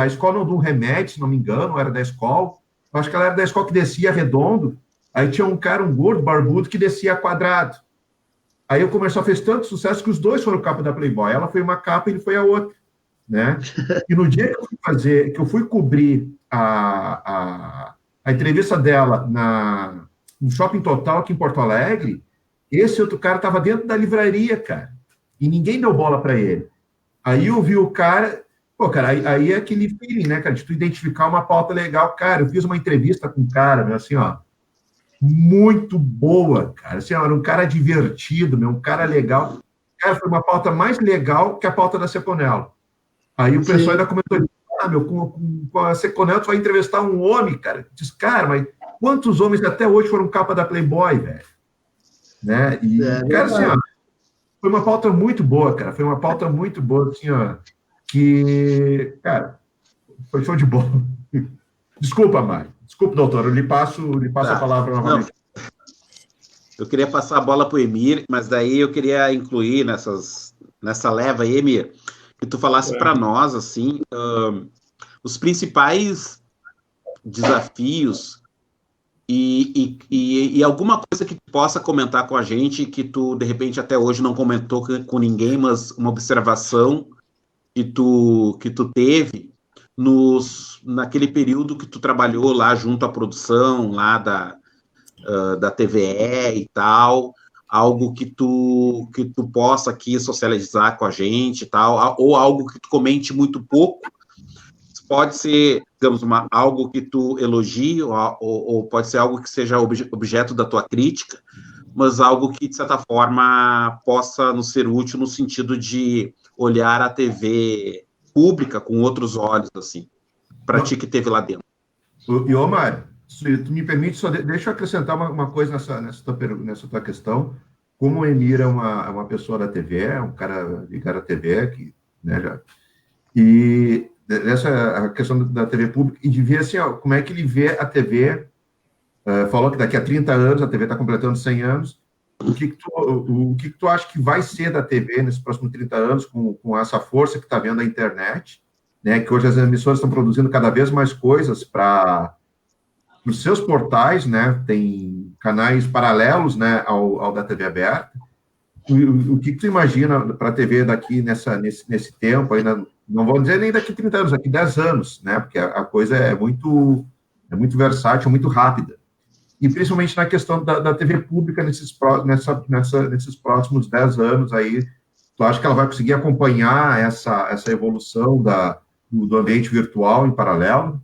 escola, não, do remédio, se não me engano, era da escola. Acho que ela era da escola que descia redondo, aí tinha um cara, um gordo, barbudo, que descia quadrado. Aí o comercial fez tanto sucesso que os dois foram capa da Playboy. Ela foi uma capa e ele foi a outra, né? E no dia que eu fui cobrir a entrevista dela no Shopping Total aqui em Porto Alegre, esse outro cara estava dentro da livraria, cara. E ninguém deu bola para ele. Aí eu vi o cara... Pô, cara, aí é aquele feeling, né, cara? De tu identificar uma pauta legal. Cara, eu fiz uma entrevista com um cara, meu, assim, ó, muito boa, cara. Assim, ó, era um cara divertido, meu, um cara legal. Cara, foi uma pauta mais legal que a pauta da Seconello. Aí o pessoal ainda comentou, meu, com a Seconello tu vai entrevistar um homem, cara. Diz, cara, mas quantos homens até hoje foram capa da Playboy, velho? Né? E, cara, assim, ó, foi uma pauta muito boa, cara. Foi uma pauta muito boa, assim, ó, que, cara, foi show de bola. Desculpa, Mário. Desculpa, doutor, eu lhe passo a palavra novamente. Não. Eu queria passar a bola para o Emir, mas daí eu queria incluir nessa leva aí, Emir, que tu falasse para nós, assim, os principais desafios e alguma coisa que tu possa comentar com a gente, que tu, de repente, até hoje não comentou com ninguém, mas uma observação que tu teve naquele período que tu trabalhou lá junto à produção, lá da TVE e tal, algo que tu possa aqui socializar com a gente e tal, ou algo que tu comente muito pouco. Pode ser, digamos, algo que tu elogie, ou pode ser algo que seja objeto da tua crítica, mas algo que, de certa forma, possa nos ser útil no sentido de olhar a TV pública com outros olhos, assim, para ti que teve lá dentro. E, ô, Mário, se tu me permite, só deixa eu acrescentar uma coisa nessa tua questão. Como o Emir é uma pessoa da TV, é um cara ligado à TV, que, né, já... E essa a questão da TV pública, e de ver assim, ó, como é que ele vê a TV, falou que daqui a 30 anos, a TV está completando 100 anos, o que tu acha que vai ser da TV nesses próximos 30 anos, com essa força que está vendo a internet, né, que hoje as emissoras estão produzindo cada vez mais coisas para os seus portais, né, tem canais paralelos, né, ao da TV aberta. O que tu imagina para a TV daqui nesse tempo, ainda não vou dizer nem daqui 30 anos, daqui 10 anos, né, porque a coisa é muito versátil, muito rápida. E principalmente na questão da TV pública nesses próximos 10 anos aí, tu acha que ela vai conseguir acompanhar essa evolução do ambiente virtual em paralelo?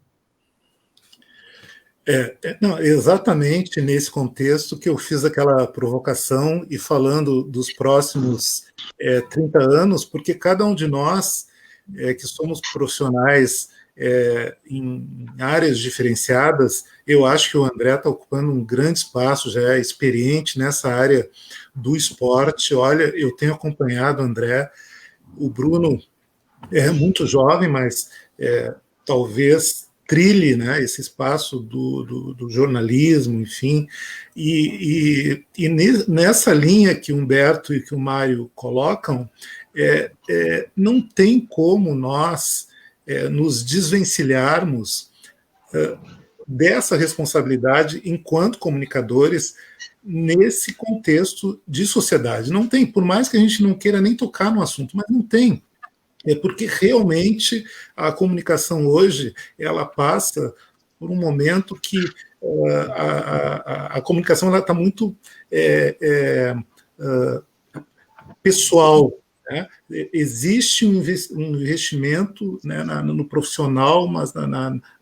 Não, exatamente nesse contexto que eu fiz aquela provocação e falando dos próximos 30 anos, porque cada um de nós que somos profissionais em áreas diferenciadas, eu acho que o André está ocupando um grande espaço, já é experiente nessa área do esporte. Olha, eu tenho acompanhado o André, o Bruno é muito jovem, mas talvez trilhe, né, esse espaço do jornalismo, enfim, e nessa linha que o Humberto e que o Mário colocam, não tem como nós nos desvencilharmos dessa responsabilidade enquanto comunicadores nesse contexto de sociedade. Não tem, por mais que a gente não queira nem tocar no assunto, mas não tem. Porque realmente a comunicação hoje ela passa por um momento que a comunicação está muito pessoal. Né? Existe um investimento, né, no profissional, mas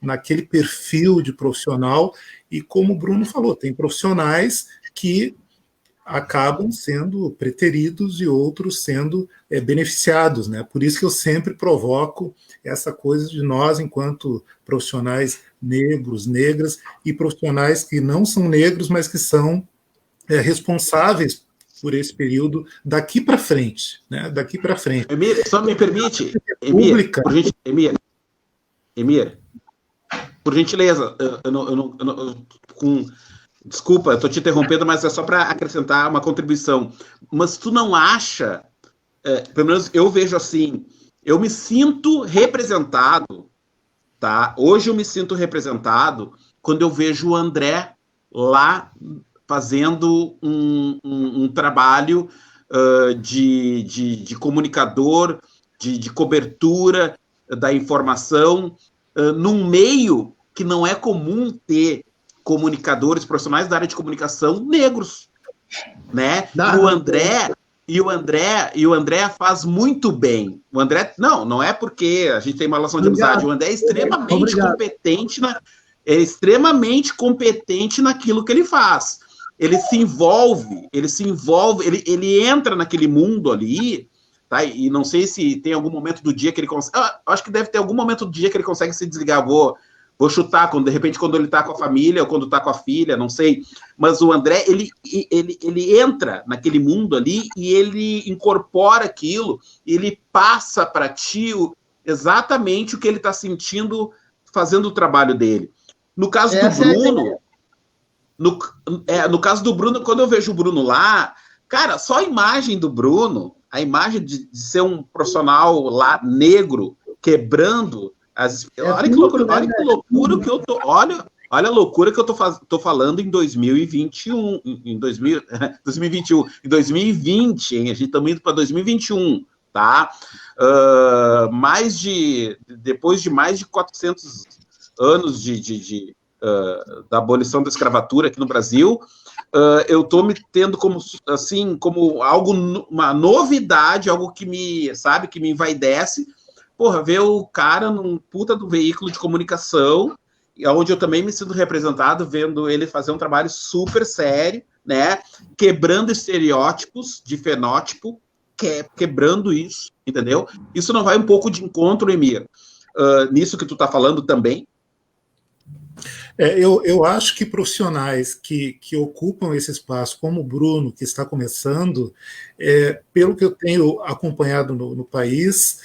naquele perfil de profissional, e como o Bruno falou, tem profissionais que acabam sendo preteridos e outros sendo beneficiados, né? Por isso que eu sempre provoco essa coisa de nós, enquanto profissionais negros, negras, e profissionais que não são negros, mas que são responsáveis por esse período daqui para frente, né? Daqui para frente. Emir, só me permite, Emir, por gentileza, desculpa, eu estou te interrompendo, mas é só para acrescentar uma contribuição. Mas tu não acha, pelo menos eu vejo assim, eu me sinto representado, tá? Hoje eu me sinto representado quando eu vejo o André lá fazendo um trabalho de comunicador, de cobertura da informação, num meio que não é comum ter comunicadores, profissionais da área de comunicação negros, né? E o André faz muito bem. O André, não é porque a gente tem uma relação de amizade, o André é extremamente competente naquilo que ele faz. Ele se envolve, ele entra naquele mundo ali, tá? E não sei se tem algum momento do dia que ele consegue. Acho que deve ter algum momento do dia que ele consegue se desligar. Vou chutar, de repente, quando ele está com a família ou quando está com a filha, não sei. Mas o André, ele entra naquele mundo ali e ele incorpora aquilo, ele passa para ti exatamente o que ele está sentindo fazendo o trabalho dele. No caso do Bruno, no caso do Bruno, quando eu vejo o Bruno lá, cara, só a imagem do Bruno, a imagem de ser um profissional lá negro, quebrendo olha que loucura que eu tô. Olha a loucura que eu tô falando em 2021. Em 2021. Em 2020, hein? A gente estamos indo para 2021, tá? Depois de mais de 400 anos da abolição da escravatura aqui no Brasil, eu tô me tendo como algo, uma novidade, algo que me envaidece. Porra, ver o cara num puta do veículo de comunicação, onde eu também me sinto representado, vendo ele fazer um trabalho super sério, né? Quebrando estereótipos de fenótipo, quebrando isso, entendeu? Isso não vai um pouco de encontro, Emir, nisso que tu tá falando também? Eu acho que profissionais que ocupam esse espaço, como o Bruno, que está começando, pelo que eu tenho acompanhado no país,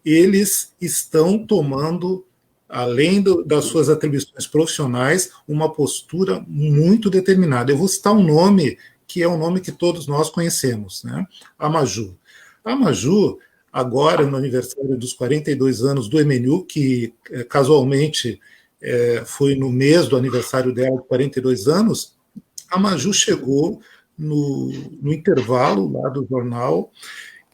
eles estão tomando, além das suas atribuições profissionais, uma postura muito determinada. Eu vou citar um nome que é um nome que todos nós conhecemos, né? A Maju. A Maju, agora no aniversário dos 42 anos do MNU, que casualmente foi no mês do aniversário dela, de 42 anos, a Maju chegou no intervalo lá do jornal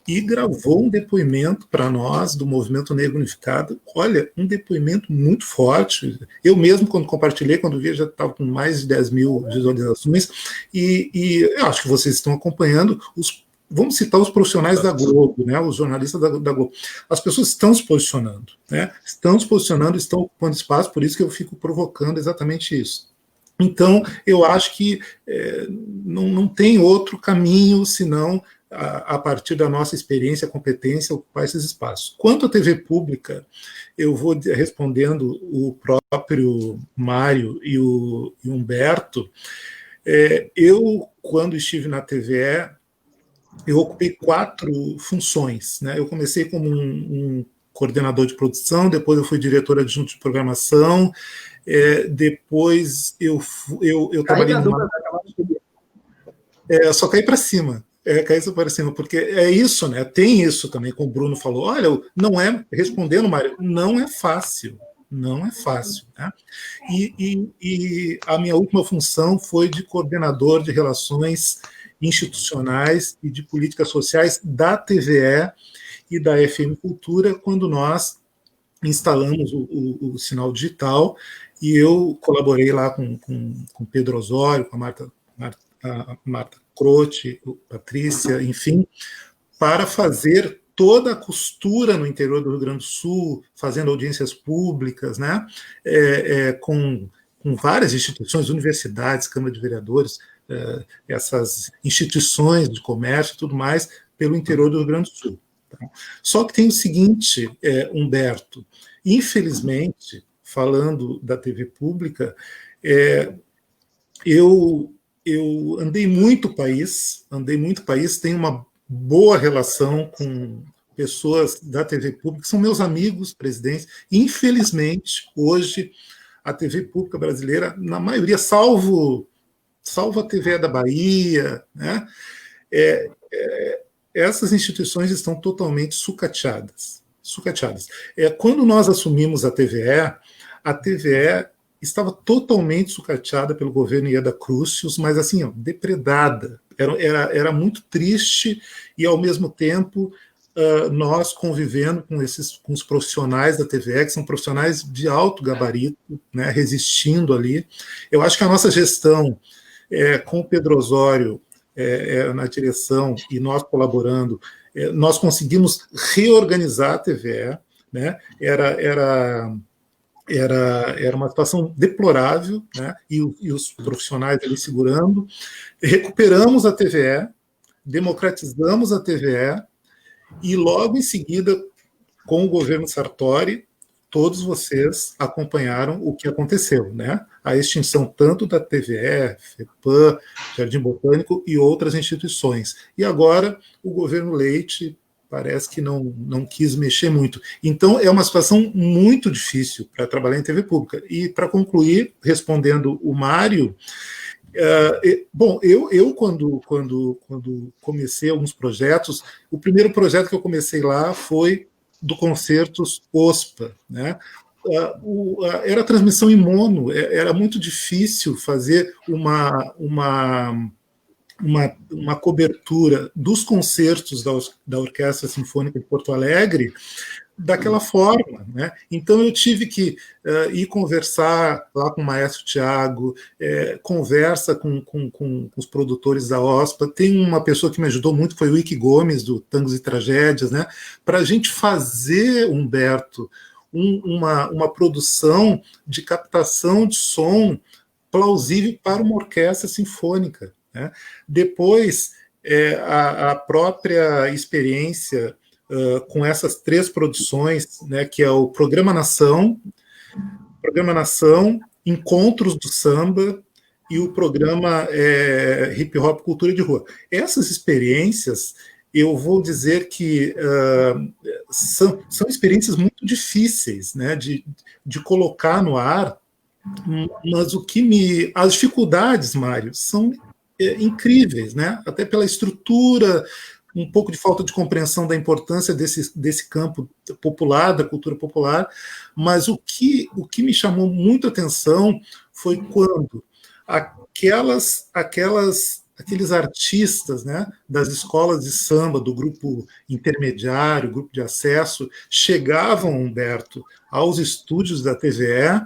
e gravou um depoimento para nós do Movimento Negro Unificado. Olha, um depoimento muito forte. Eu mesmo, quando compartilhei, quando vi, já estava com mais de 10 mil visualizações, e eu acho que vocês estão acompanhando. Vamos citar os profissionais da Globo, né, os jornalistas da Globo. As pessoas estão se posicionando, né, estão ocupando espaço, por isso que eu fico provocando exatamente isso. Então, eu acho que não tem outro caminho senão a partir da nossa experiência, competência, ocupar esses espaços. Quanto à TV pública, eu vou respondendo o próprio Mário e o Humberto. Eu, quando estive na TVE, eu ocupei 4 funções, né? Eu comecei como um coordenador de produção, depois eu fui diretor adjunto de programação, depois eu trabalhei numa... só caí para cima. Cair para cima, porque é isso, né? Tem isso também, como o Bruno falou. Olha, não é, respondendo, Mário, não é fácil. Não é fácil. Né? E a minha última função foi de coordenador de relações institucionais e de políticas sociais da TVE e da FM Cultura, quando nós instalamos o sinal digital, e eu colaborei lá com Pedro Osório, com a Marta Croce, Patrícia, enfim, para fazer toda a costura no interior do Rio Grande do Sul, fazendo audiências públicas, né, com várias instituições, universidades, Câmara de Vereadores, essas instituições de comércio e tudo mais, pelo interior do Rio Grande do Sul. Tá? Só que tem o seguinte, Humberto, infelizmente, falando da TV pública, eu andei muito país, tenho uma boa relação com pessoas da TV pública, que são meus amigos, presidentes. Infelizmente, hoje, a TV pública brasileira, na maioria, salvo a TV da Bahia, né, essas instituições estão totalmente sucateadas. Quando nós assumimos a TVE estava totalmente sucateada pelo governo Ieda Crucius, mas assim, depredada. Era muito triste e, ao mesmo tempo, nós convivendo com os profissionais da TVE, que são profissionais de alto gabarito, né, resistindo ali. Eu acho que a nossa gestão, com o Pedro Osório na direção e nós colaborando, nós conseguimos reorganizar a TVE, né? Era uma situação deplorável, né? E os profissionais ali segurando. Recuperamos a TVE, democratizamos a TVE, e logo em seguida, com o governo Sartori, todos vocês acompanharam o que aconteceu, né? A extinção tanto da TVE, FEPAM, Jardim Botânico e outras instituições. E agora o governo Leite parece que não quis mexer muito. Então, é uma situação muito difícil para trabalhar em TV pública. E, para concluir, respondendo o Mário, bom, eu quando comecei alguns projetos, o primeiro projeto que eu comecei lá foi do Concertos OSPA, né? Era transmissão em mono, era muito difícil fazer uma cobertura dos concertos da Orquestra Sinfônica de Porto Alegre daquela forma, né? Então eu tive que ir conversar lá com o maestro Tiago, conversa com os produtores da OSPA. Tem uma pessoa que me ajudou muito, foi o Ike Gomes, do Tangos e Tragédias, né? Para a gente fazer, Humberto, uma produção de captação de som plausível para uma orquestra sinfônica, né? Depois, a própria experiência com essas 3 produções, né, que é o Programa Nação, Encontros do Samba e o programa Hip Hop Cultura de Rua. Essas experiências, eu vou dizer que são experiências muito difíceis, né, de colocar no ar, mas as dificuldades, Mário, são incríveis, né? Até pela estrutura, um pouco de falta de compreensão da importância desse campo popular, da cultura popular, mas o que me chamou muito a atenção foi quando aqueles artistas, né, das escolas de samba, do grupo intermediário, grupo de acesso, chegavam, Humberto, aos estúdios da TVE,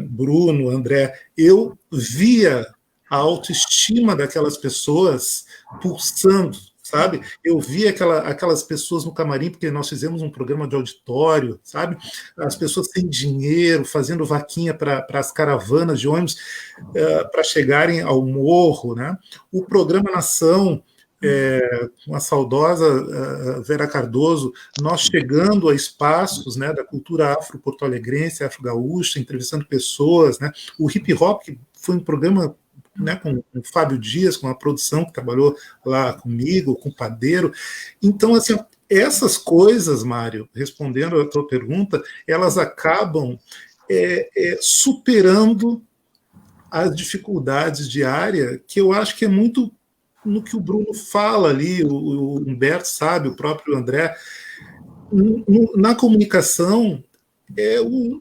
Bruno, André, eu via a autoestima daquelas pessoas pulsando, sabe? Eu vi aquelas pessoas no camarim, porque nós fizemos um programa de auditório, sabe? As pessoas sem dinheiro, fazendo vaquinha para as caravanas de ônibus para chegarem ao morro, né? O Programa Nação com a saudosa Vera Cardoso, nós chegando a espaços, né, da cultura afro-porto-alegrense, afro-gaúcha, entrevistando pessoas, né, o hip hop, que foi um programa, né, com o Fábio Dias, com a produção que trabalhou lá comigo, com o Padeiro. Então, assim, essas coisas, Mário, respondendo a tua pergunta, elas acabam superando as dificuldades diárias, que eu acho que é muito no que o Bruno fala ali, o Humberto sabe, o próprio André. Na comunicação,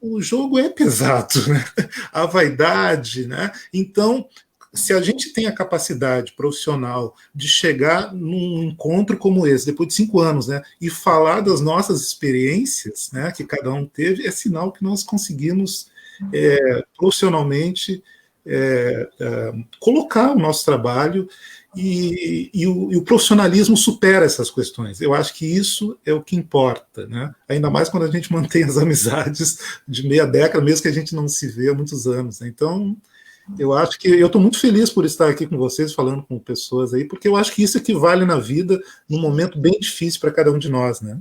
o jogo é pesado, né? A vaidade, né? Então, se a gente tem a capacidade profissional de chegar num encontro como esse, depois de 5 anos, né, e falar das nossas experiências, né, que cada um teve, é sinal que nós conseguimos profissionalmente colocar o nosso trabalho e o profissionalismo supera essas questões. Eu acho que isso é o que importa, né? Ainda mais quando a gente mantém as amizades de meia década, mesmo que a gente não se vê há muitos anos, né? Então, eu acho que eu estou muito feliz por estar aqui com vocês, falando com pessoas aí, porque eu acho que isso equivale na vida num momento bem difícil para cada um de nós, né?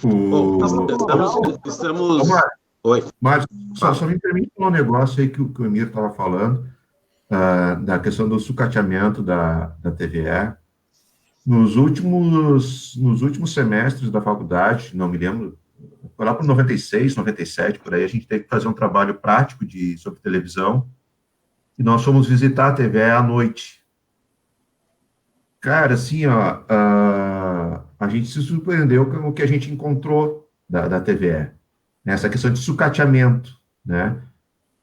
Bom, estamos... Oi. Mas só me permite falar um negócio aí que o Emir estava falando, da questão do sucateamento da TVE. Nos últimos semestres da faculdade, não me lembro, foi lá para 96, 97, por aí, a gente teve que fazer um trabalho prático sobre televisão, e nós fomos visitar a TVE à noite. Cara, assim, ó, a gente se surpreendeu com o que a gente encontrou da TVE, nessa questão de sucateamento, né?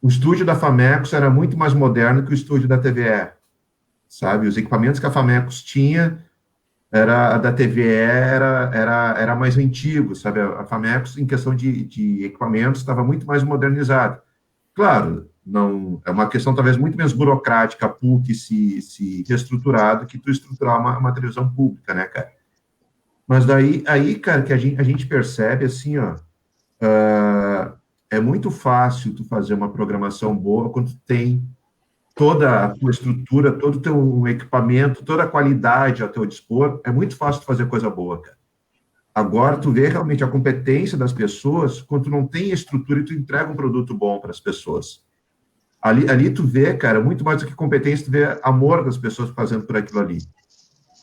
O estúdio da Famecos era muito mais moderno que o estúdio da TVE, sabe? Os equipamentos que a Famecos tinha, a da TVE era mais antigo, sabe? A Famecos, em questão de equipamentos, estava muito mais modernizada. Claro, não, é uma questão talvez muito menos burocrática, a PUC se reestruturar do que tu estruturar uma televisão pública, né, cara? Mas aí, cara, que a gente percebe, assim, ó, é muito fácil tu fazer uma programação boa quando tu tem toda a tua estrutura, todo o teu equipamento, toda a qualidade ao teu dispor. É muito fácil tu fazer coisa boa, cara. Agora, tu vê realmente a competência das pessoas quando tu não tem estrutura e tu entrega um produto bom para as pessoas. Ali tu vê, cara, muito mais do que competência, tu vê amor das pessoas fazendo por aquilo ali.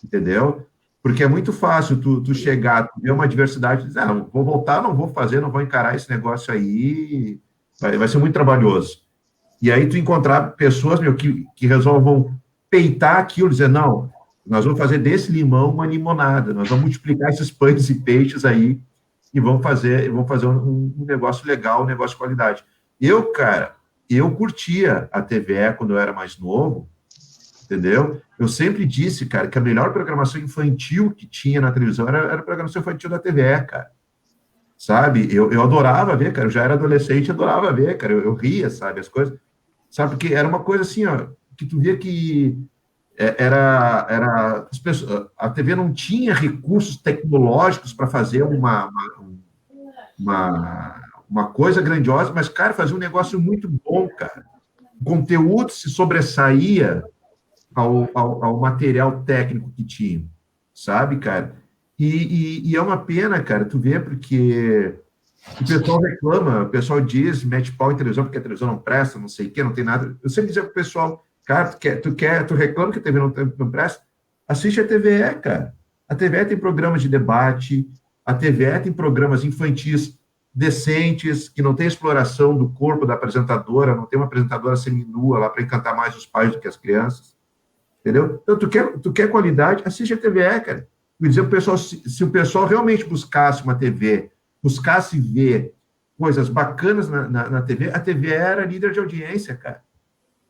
Entendeu? Porque é muito fácil tu chegar, tu ver uma diversidade e dizer, vou voltar, não vou fazer, não vou encarar esse negócio aí, vai ser muito trabalhoso. E aí tu encontrar pessoas, que resolvam peitar aquilo, dizer, não, nós vamos fazer desse limão uma limonada, nós vamos multiplicar esses pães e peixes aí e vamos fazer um negócio legal, um negócio de qualidade. Cara, eu curtia a TVE quando eu era mais novo, entendeu? Eu sempre disse, cara, que a melhor programação infantil que tinha na televisão era a programação infantil da TVE, cara. Sabe? Eu adorava ver, cara. Eu já era adolescente, adorava ver, cara. Eu ria, sabe? As coisas. Sabe? Porque era uma coisa assim, ó, que tu via que as pessoas, a TV não tinha recursos tecnológicos para fazer uma coisa grandiosa, mas, cara, fazia um negócio muito bom, cara. O conteúdo se sobressaía ao material técnico que tinha, sabe, cara? E é uma pena, cara, tu vê, porque o pessoal reclama, o pessoal diz, mete pau em televisão, porque a televisão não presta, não sei o quê, não tem nada. Eu sempre dizia pro pessoal, cara, tu reclama que a TV não presta? Assiste a TVE, cara. A TVE tem programas de debate, a TVE tem programas infantis decentes, que não tem exploração do corpo da apresentadora, não tem uma apresentadora seminua lá para encantar mais os pais do que as crianças. Entendeu? Então, tu quer qualidade, assiste a TVE, cara. Quer dizer, se o pessoal realmente buscasse uma TV, buscasse ver coisas bacanas na TV, a TV era líder de audiência, cara.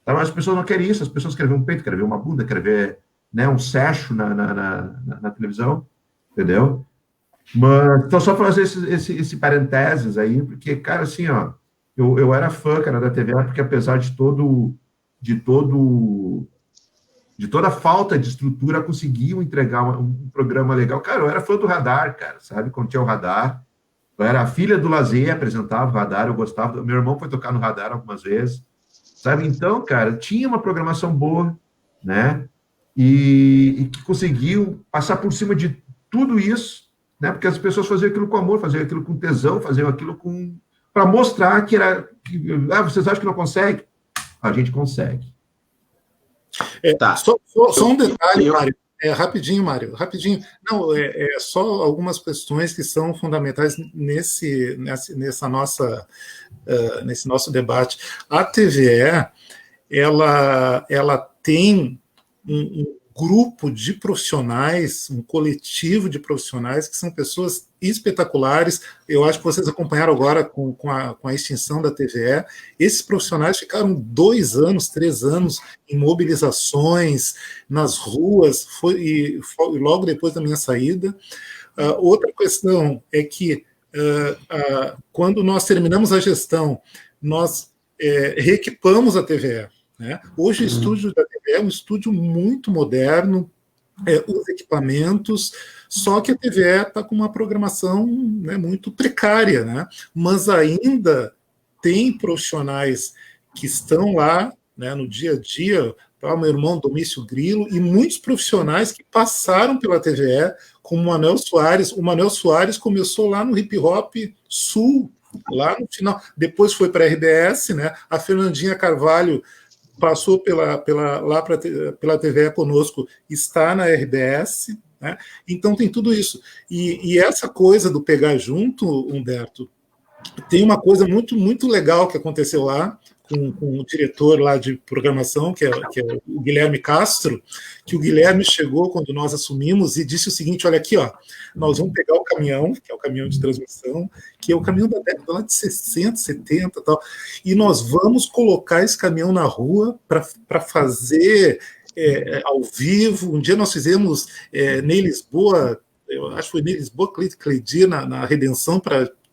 Então, as pessoas não querem isso, as pessoas querem ver um peito, querem ver uma bunda, querem ver, né, um sexo na televisão, entendeu? Mas, então, só fazer esse parênteses aí, porque, cara, assim, ó, eu era fã, cara, da TVE, porque apesar de toda a falta de estrutura, conseguiam entregar um programa legal. Cara, eu era fã do Radar, cara, sabe? Quando tinha o Radar. Eu era a filha do Lazer, apresentava o Radar, eu gostava. Meu irmão foi tocar no Radar algumas vezes, sabe? Então, cara, tinha uma programação boa, né? e que conseguiu passar por cima de tudo isso, né? Porque as pessoas faziam aquilo com amor, faziam aquilo com tesão, faziam aquilo para mostrar que vocês acham que não consegue? A gente consegue. Tá. Só um detalhe, Mário. Rapidinho, Mário, rapidinho. Não, só algumas questões que são fundamentais nesse nosso debate. A TVE, ela tem um grupo de profissionais, um coletivo de profissionais que são pessoas espetaculares. Eu acho que vocês acompanharam agora com a extinção da TVE. Esses profissionais ficaram 2 anos, 3 anos em mobilizações nas ruas, e logo depois da minha saída. Outra questão é que quando nós terminamos a gestão, nós reequipamos a TVE. Né? Hoje o estúdio da TVE é um estúdio muito moderno, os equipamentos, só que a TVE está com uma programação, né, muito precária, né? Mas ainda tem profissionais que estão lá, né, no dia a dia, tá, meu irmão Domício Grilo, e muitos profissionais que passaram pela TVE, como o Manuel Soares. O Manuel Soares começou lá no Hip Hop Sul, lá no final, depois foi para a RBS, né? A Fernandinha Carvalho passou pela TVE conosco, está na RBS, né? Então tem tudo isso. E essa coisa do pegar junto, Humberto, tem uma coisa muito, muito legal que aconteceu lá, com o diretor lá de programação, que é o Guilherme Castro, que o Guilherme chegou quando nós assumimos e disse o seguinte: olha aqui, ó, nós vamos pegar o caminhão, que é o caminhão de transmissão, que é o caminhão da década lá de 60, 70 e tal, e nós vamos colocar esse caminhão na rua para fazer ao vivo. Um dia nós fizemos em Lisboa, eu acho que foi em Lisboa, Cleidir, na Redenção,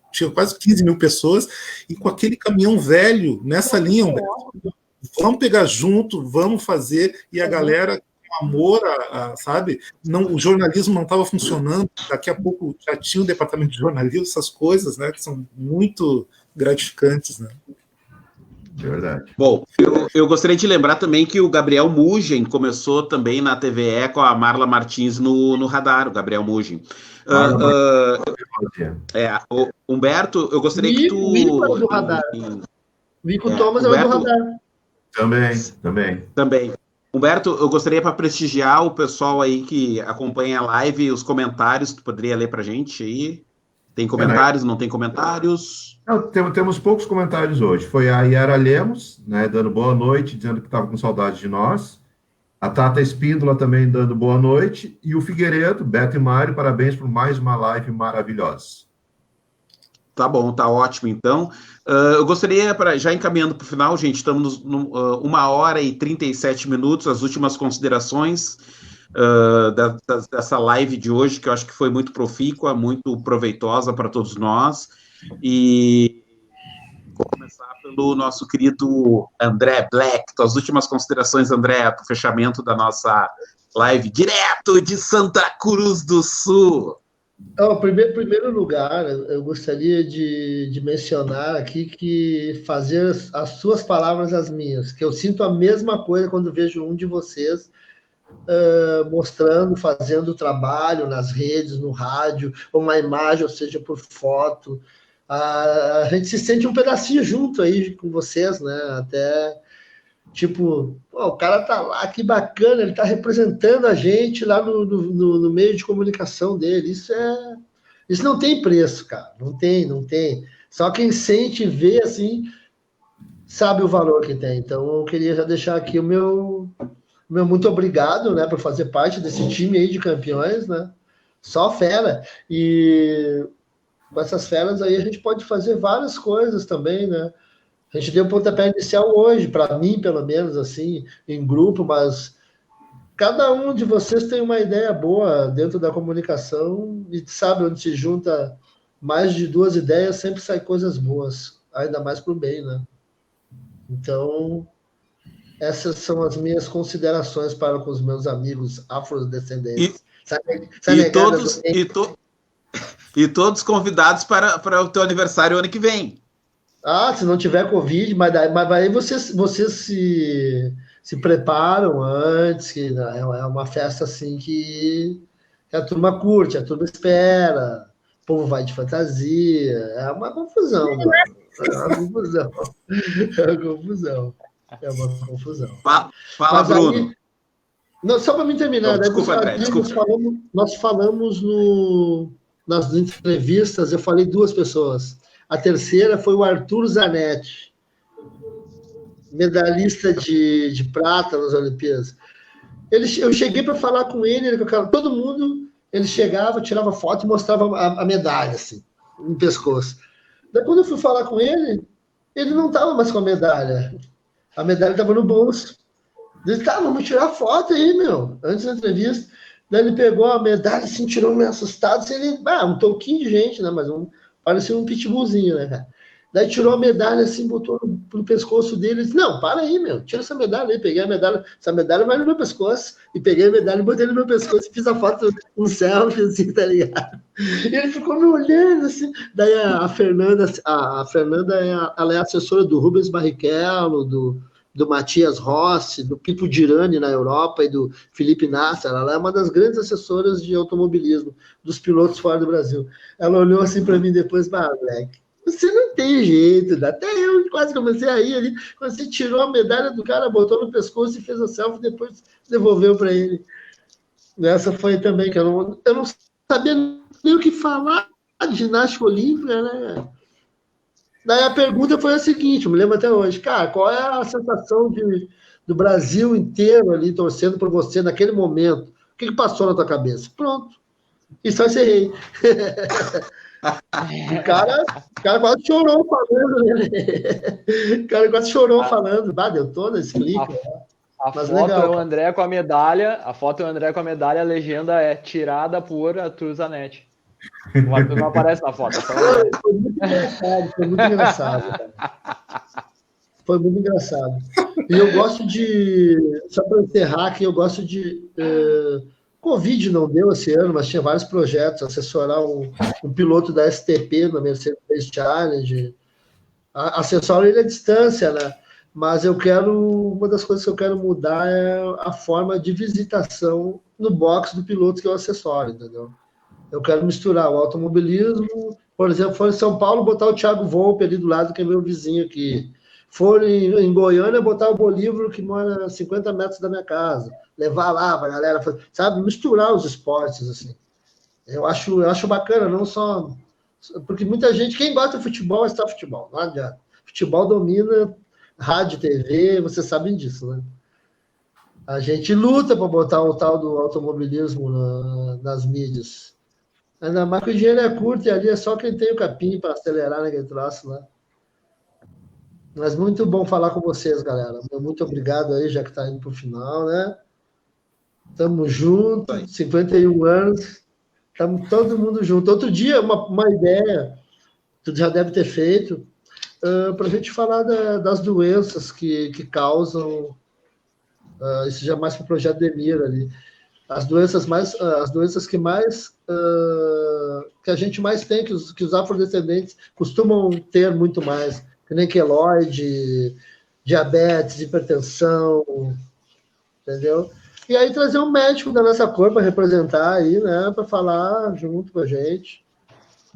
tinha quase 15 mil pessoas, e com aquele caminhão velho nessa linha, Humberto, vamos pegar junto, vamos fazer, e a galera com amor, sabe? Não, o jornalismo não estava funcionando, daqui a pouco já tinha o departamento de jornalismo, essas coisas, né, que são muito gratificantes, né? É verdade. Bom, eu gostaria de lembrar também que o Gabriel Mugen começou também na TVE com a Marla Martins no radar, o Gabriel Mugen. Humberto, eu gostaria que tu... O Vico é do radar. Vico Thomas é do radar. Também. Humberto, eu gostaria, para prestigiar o pessoal aí que acompanha a live, os comentários, tu poderia ler para a gente aí? Tem comentários, não tem comentários? Não, temos poucos comentários hoje. Foi a Yara Lemos, né, dando boa noite, dizendo que estava com saudade de nós. A Tata Espíndola também dando boa noite. E o Figueiredo, Beto e Mário, parabéns por mais uma live maravilhosa. Tá bom, tá ótimo, então. Eu gostaria, já encaminhando para o final, gente, estamos 1h37, as últimas considerações dessa live de hoje, que eu acho que foi muito profícua, muito proveitosa para todos nós. E vou começar pelo nosso querido André Black. As últimas considerações, André, para o fechamento da nossa live, direto de Santa Cruz do Sul. Em primeiro lugar, eu gostaria de mencionar aqui que fazer as suas palavras as minhas, que eu sinto a mesma coisa quando vejo um de vocês mostrando, fazendo trabalho nas redes, no rádio, ou uma imagem, ou seja, por foto. A gente se sente um pedacinho junto aí com vocês, né? Até, tipo, o cara tá lá, que bacana, ele tá representando a gente lá no meio de comunicação dele. Isso não tem preço, cara. Não tem. Só quem sente e vê, assim, sabe o valor que tem. Então, eu queria já deixar aqui o meu muito obrigado, né, por fazer parte desse time aí de campeões, né? Só fera. E com essas feras aí a gente pode fazer várias coisas também, né? A gente deu o pontapé inicial hoje, para mim, pelo menos, assim, em grupo, mas cada um de vocês tem uma ideia boa dentro da comunicação e sabe, onde se junta mais de 2 ideias, sempre sai coisas boas, ainda mais para o bem, né? Então, essas são as minhas considerações para com os meus amigos afrodescendentes. E todos convidados para o teu aniversário ano que vem. Se não tiver Covid, mas aí vocês se se preparam antes, que é uma festa assim que a turma curte, a turma espera, o povo vai de fantasia, é uma confusão, mano. É uma confusão. É uma confusão. É uma confusão. Fala, Mas Bruno. aí, não, só para me terminar, Desculpa, André, desculpa. nós falamos nas entrevistas, eu falei 2 pessoas. A terceira foi o Arthur Zanetti, medalhista de prata nas Olimpíadas. Eu cheguei para falar com ele, todo mundo, ele chegava, tirava foto e mostrava a medalha, assim, no pescoço. Daí, quando eu fui falar com ele não estava mais com a medalha estava no bolso. Ele, tá, vamos tirar foto aí, meu, antes da entrevista. Daí ele pegou a medalha, assim, tirou meio assustado, assim, ele, um toquinho de gente, né, mas parecia um pitbullzinho, né, cara. Daí tirou a medalha, assim, botou no pescoço dele, disse, não, para aí, meu, tira essa medalha aí, peguei a medalha, essa medalha vai no meu pescoço, e peguei a medalha e botei no meu pescoço, e fiz a foto, um selfie, assim, tá ligado? E ele ficou me olhando, assim, daí a Fernanda, ela é assessora do Rubens Barrichello, do Matias Rossi, do Pipo Girani na Europa e do Felipe Nasser. Ela é uma das grandes assessoras de automobilismo dos pilotos fora do Brasil. Ela olhou assim para mim depois, moleque, você não tem jeito. Até eu quase comecei a ir ali. Quando você tirou a medalha do cara, botou no pescoço e fez a selfie, depois devolveu para ele. Essa foi também que eu não sabia nem o que falar de ginástica olímpica, né? Daí a pergunta foi a seguinte, eu me lembro até hoje, cara, qual é a sensação do Brasil inteiro ali torcendo por você naquele momento? O que passou na tua cabeça? Pronto. E só encerrei. O cara quase chorou falando, né? O cara quase chorou falando. Deu toda, explica. A foto legal, é o André com a medalha, a legenda é tirada por Arthur Zanetti. O Arthur não aparece na foto. Foi muito engraçado. Foi muito engraçado. E eu gosto só para encerrar aqui, eu gosto de... Covid não deu esse ano, mas tinha vários projetos, assessorar um piloto da STP na Mercedes Challenge, assessorar ele à distância, né? Mas uma das coisas que eu quero mudar é a forma de visitação no box do piloto que eu assessoro, entendeu? Eu quero misturar o automobilismo, por exemplo, for em São Paulo, botar o Thiago Volpe ali do lado, que é meu vizinho aqui. For em Goiânia, botar o Bolívar, que mora a 50 metros da minha casa. Levar lá pra galera, sabe? Misturar os esportes, assim. Eu acho bacana, não só... Porque muita gente, quem gosta de futebol, está futebol. Não adianta. Futebol domina rádio, TV, vocês sabem disso, né? A gente luta para botar o tal do automobilismo nas mídias. Ainda mais que o dinheiro é curto e ali é só quem tem o capim para acelerar naquele troço lá. Mas muito bom falar com vocês, galera. Muito obrigado aí, já que está indo para o final, né? Tamo junto, 51 anos, estamos todo mundo junto. Outro dia, uma ideia, tu já deve ter feito, para a gente falar das doenças que causam, isso já é mais para o projeto Demir ali, as doenças que a gente mais tem, que os afrodescendentes costumam ter muito mais, que nem queloide, diabetes, hipertensão, entendeu? E aí trazer um médico da nossa cor para representar aí, né, para falar junto com a gente.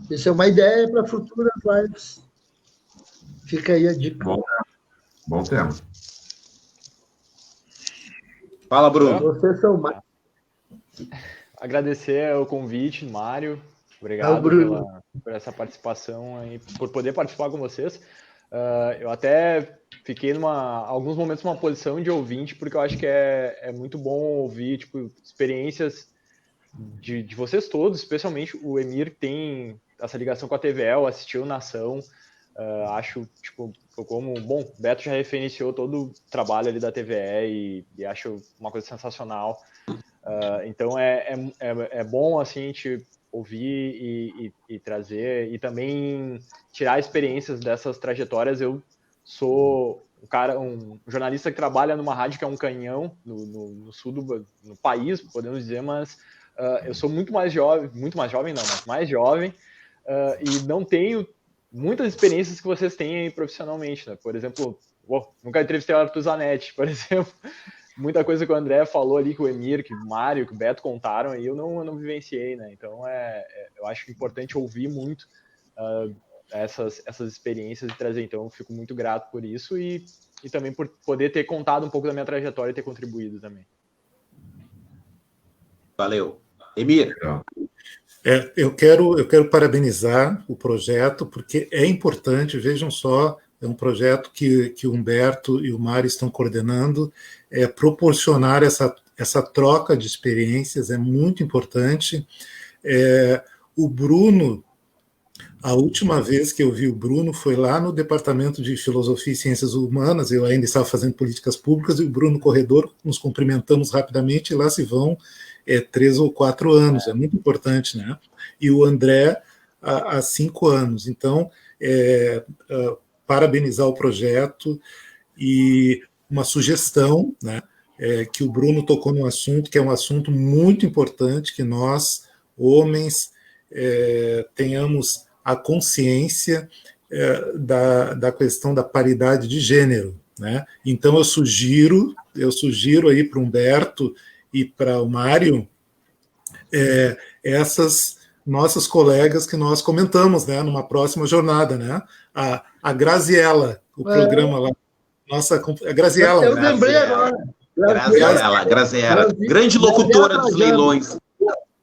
Isso é uma ideia para futuras lives. Fica aí a dica. Bom tema. Fala, Bruno. Vocês são mais. Agradecer o convite, Mário. Obrigado por essa participação aí, por poder participar com vocês. Eu até fiquei alguns momentos numa posição de ouvinte, porque eu acho que é muito bom ouvir experiências de vocês todos, especialmente o Emir tem essa ligação com a TVE, assistiu Nação, acho, como, bom, o Beto já referenciou todo o trabalho ali da TVE e acho uma coisa sensacional. Então é bom assim, a gente ouvir e trazer, e também tirar experiências dessas trajetórias. Eu sou um jornalista que trabalha numa rádio que é um canhão no sul no país, podemos dizer, mas eu sou muito mais jovem não, mas mais jovem, e não tenho muitas experiências que vocês têm aí profissionalmente, né? Por exemplo, nunca entrevistei o Arthur Zanetti, por exemplo. Muita coisa que o André falou ali, que o Emir, que o Mário, que o Beto contaram, aí eu não vivenciei, né? Então, eu acho importante ouvir muito essas experiências e trazer. Então, eu fico muito grato por isso e também por poder ter contado um pouco da minha trajetória e ter contribuído também. Valeu. Emir. Eu quero parabenizar o projeto, porque é importante, vejam só, é um projeto que o Humberto e o Mário estão coordenando, proporcionar essa troca de experiências é muito importante. O Bruno, a última vez que eu vi o Bruno foi lá no Departamento de Filosofia e Ciências Humanas, eu ainda estava fazendo políticas públicas, e o Bruno Corredor, nos cumprimentamos rapidamente, e lá se vão 3 ou 4 anos, é muito importante, né? E o André há 5 anos. Então, parabenizar o projeto e uma sugestão, né? Que o Bruno tocou num assunto que é um assunto muito importante, que nós, homens, tenhamos a consciência da questão da paridade de gênero, né? Então eu sugiro aí para o Humberto e para o Mário essas nossas colegas que nós comentamos, né, numa próxima jornada, né? A Graziella, o programa lá, a Graziella. Eu lembrei agora. Graziella, grande locutora dos leilões.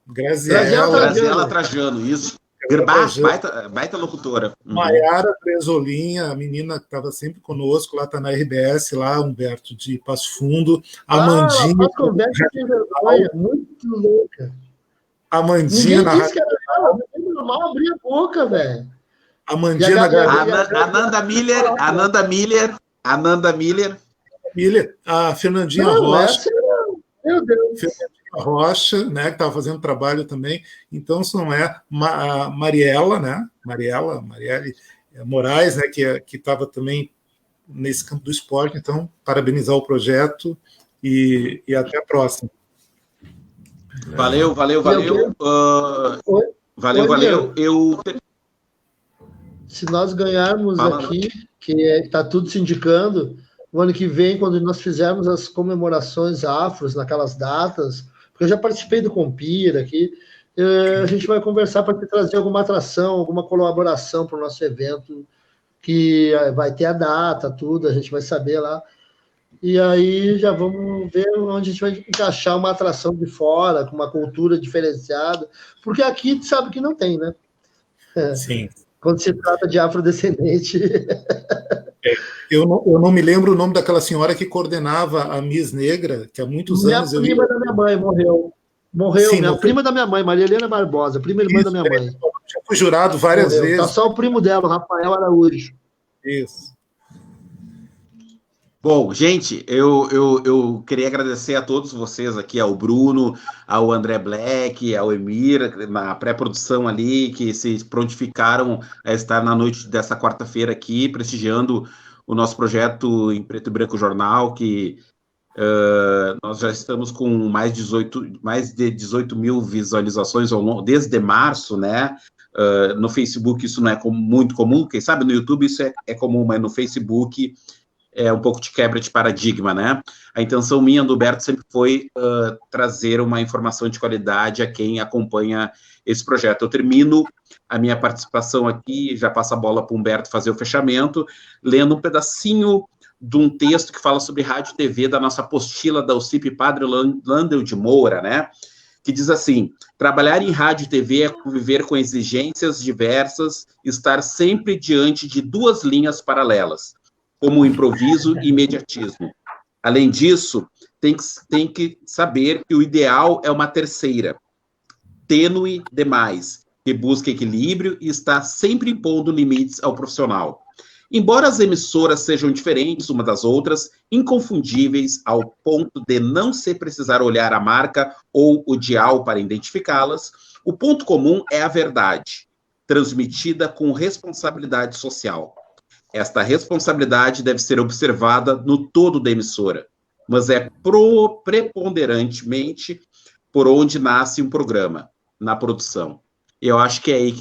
Graziella Trajano, isso. Baita locutora. Maiara Bresolinha, a menina que estava sempre conosco, lá está na RBS, lá, Humberto, de Passo Fundo. Amandinha. Muito louca. Amandinha na rádio. Normal abrir a boca, velho. Amandinha na Ananda Miller. A Fernandinha Rocha. Meu Deus. Fernandinha Rocha, né, que estava fazendo trabalho também. Então, não a Mariela, né? Marielle Moraes, né, que estava também nesse campo do esporte. Então, parabenizar o projeto e até a próxima. Valeu. Se nós ganharmos aqui, que está tudo se indicando, o ano que vem, quando nós fizermos as comemorações afros, naquelas datas, porque eu já participei do Compira aqui, a gente vai conversar para trazer alguma atração, alguma colaboração para o nosso evento, que vai ter a data, tudo, a gente vai saber lá. E aí já vamos ver onde a gente vai encaixar uma atração de fora, com uma cultura diferenciada, porque aqui sabe que não tem, né? Sim. Quando se trata de afrodescendente. Eu não me lembro o nome daquela senhora que coordenava a Miss Negra, que há muitos anos... Minha prima da minha mãe morreu. Sim, minha prima da minha mãe, Maria Helena Barbosa, prima irmã da minha mãe. Já fui jurado várias vezes. Tá só o primo dela, o Rafael Araújo. Isso. Bom, gente, eu queria agradecer a todos vocês aqui, ao Bruno, ao André Black, ao Emir, na pré-produção ali, que se prontificaram a estar na noite dessa quarta-feira aqui, prestigiando o nosso projeto em Preto e Branco Jornal, que nós já estamos com mais de 18 mil visualizações desde março, né? No Facebook isso não é muito comum, quem sabe no YouTube isso é comum, mas no Facebook é um pouco de quebra de paradigma, né? A intenção minha, do Humberto, sempre foi trazer uma informação de qualidade a quem acompanha esse projeto. Eu termino a minha participação aqui, já passo a bola para o Humberto fazer o fechamento, lendo um pedacinho de um texto que fala sobre rádio e TV da nossa apostila da UCIP Padre Landel de Moura, né? Que diz assim: trabalhar em rádio e TV é conviver com exigências diversas, estar sempre diante de duas linhas paralelas, como o improviso e imediatismo. Além disso, tem que saber que o ideal é uma terceira, tênue demais, que busca equilíbrio e está sempre impondo limites ao profissional. Embora as emissoras sejam diferentes uma das outras, inconfundíveis ao ponto de não se precisar olhar a marca ou o dial para identificá-las, o ponto comum é a verdade, transmitida com responsabilidade social. Esta responsabilidade deve ser observada no todo da emissora, mas é preponderantemente por onde nasce um programa, na produção. E eu acho que é aí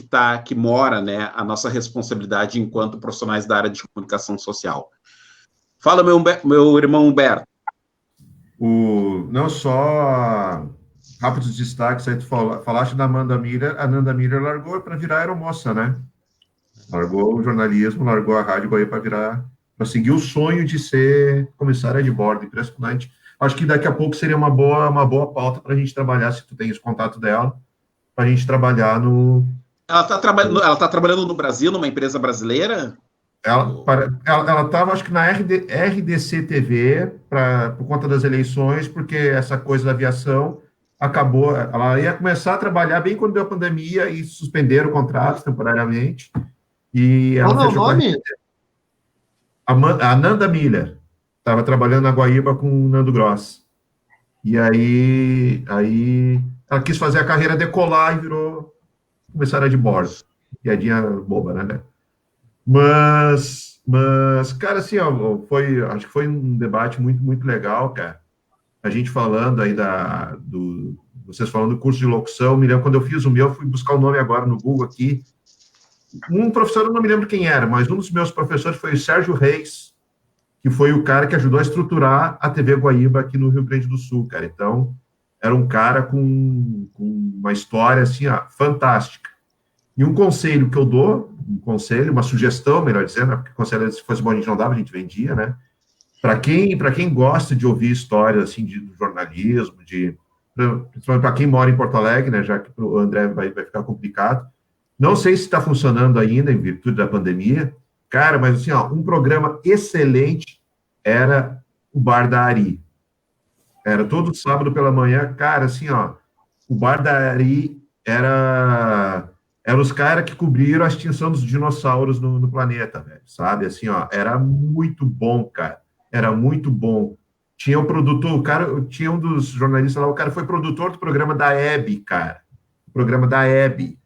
que mora, né, a nossa responsabilidade enquanto profissionais da área de comunicação social. Fala, meu irmão Humberto. Não só rápidos destaques, aí tu falaste da Amanda Miller, a Amanda Miller largou para virar aeromoça, né? Largou o jornalismo, largou a rádio para seguir o sonho de ser comissária de bordo, impressionante. Acho que daqui a pouco seria uma boa pauta para a gente trabalhar, se tu tens contato dela, para a gente trabalhar no... Ela tá trabalhando no Brasil, numa empresa brasileira? Ela estava, acho que na RDC TV, por conta das eleições, porque essa coisa da aviação acabou. Ela ia começar a trabalhar bem quando deu a pandemia e suspenderam o contrato temporariamente. E ela Qual é o fechou nome? a Nanda Miller. Estava trabalhando na Guaíba com o Nando Gross. E aí ela quis fazer a carreira decolar e virou comissária de bordo. Piadinha boba, né? Mas, cara, assim, ó, acho que foi um debate muito, muito legal, cara. A gente falando aí vocês falando do curso de locução, me lembro, quando eu fiz o meu, fui buscar o nome agora no Google aqui. Um professor, eu não me lembro quem era, mas um dos meus professores foi o Sérgio Reis, que foi o cara que ajudou a estruturar a TV Guaíba aqui no Rio Grande do Sul, cara. Então, era um cara com uma história, assim, ó, fantástica. E um conselho que eu dou, uma sugestão, melhor dizendo, porque conselho, se fosse bom a gente não dava, a gente vendia, né? Para quem gosta de ouvir histórias, assim, de jornalismo, principalmente para quem mora em Porto Alegre, né, já que para o André vai ficar complicado. Não sei se está funcionando ainda, em virtude da pandemia, cara, mas, assim, ó, um programa excelente era o Bar da Ari. Era todo sábado pela manhã, cara, assim, ó, o Bar da Ari eram os caras que cobriram a extinção dos dinossauros no planeta, velho, sabe? Assim, ó, era muito bom, cara. Era muito bom. Tinha um produtor, o cara, tinha um dos jornalistas lá, o cara foi produtor do programa da Hebe, cara. O programa da Hebe,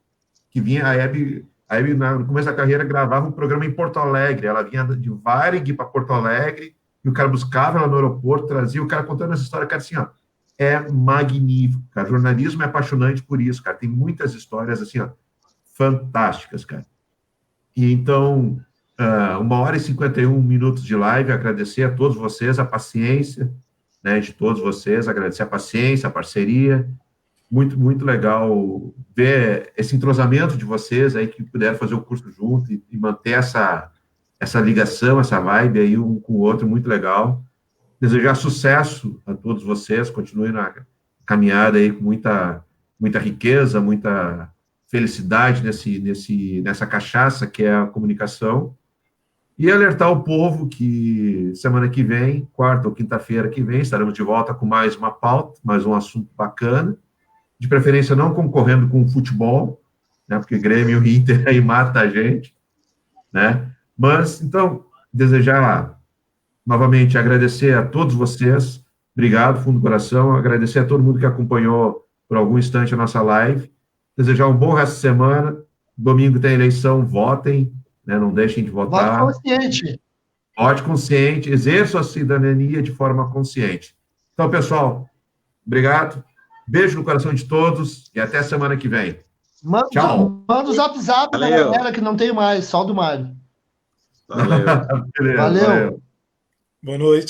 que vinha, a Hebe no começo da carreira, gravava um programa em Porto Alegre. Ela vinha de Varig para Porto Alegre, e o cara buscava ela no aeroporto, trazia o cara contando essa história, cara, assim, ó, é magnífico, cara. O jornalismo é apaixonante por isso, cara. Tem muitas histórias, assim, ó, fantásticas, cara. E então, 1h51 de live, agradecer a todos vocês a paciência, né, de todos vocês, agradecer a paciência, a parceria, muito, muito legal ver esse entrosamento de vocês aí, que puderam fazer o curso junto e manter essa ligação, essa vibe aí um com o outro, muito legal. Desejar sucesso a todos vocês, continuem na caminhada aí com muita, muita riqueza, muita felicidade nessa cachaça que é a comunicação, e alertar o povo que semana que vem, quarta ou quinta-feira que vem, estaremos de volta com mais uma pauta, mais um assunto bacana, de preferência não concorrendo com o futebol, né, porque Grêmio e Inter aí mata a gente, né, mas, então, desejar novamente agradecer a todos vocês, obrigado, fundo do coração, agradecer a todo mundo que acompanhou por algum instante a nossa live, desejar um bom resto de semana. Domingo tem eleição, votem, né? Não deixem de votar. Vote consciente. Vote consciente, exerça a cidadania de forma consciente. Então, pessoal, obrigado. Beijo no coração de todos e até semana que vem. Tchau. Manda o zap da galera que não tem mais, só do Mário. Valeu. Valeu. Boa noite.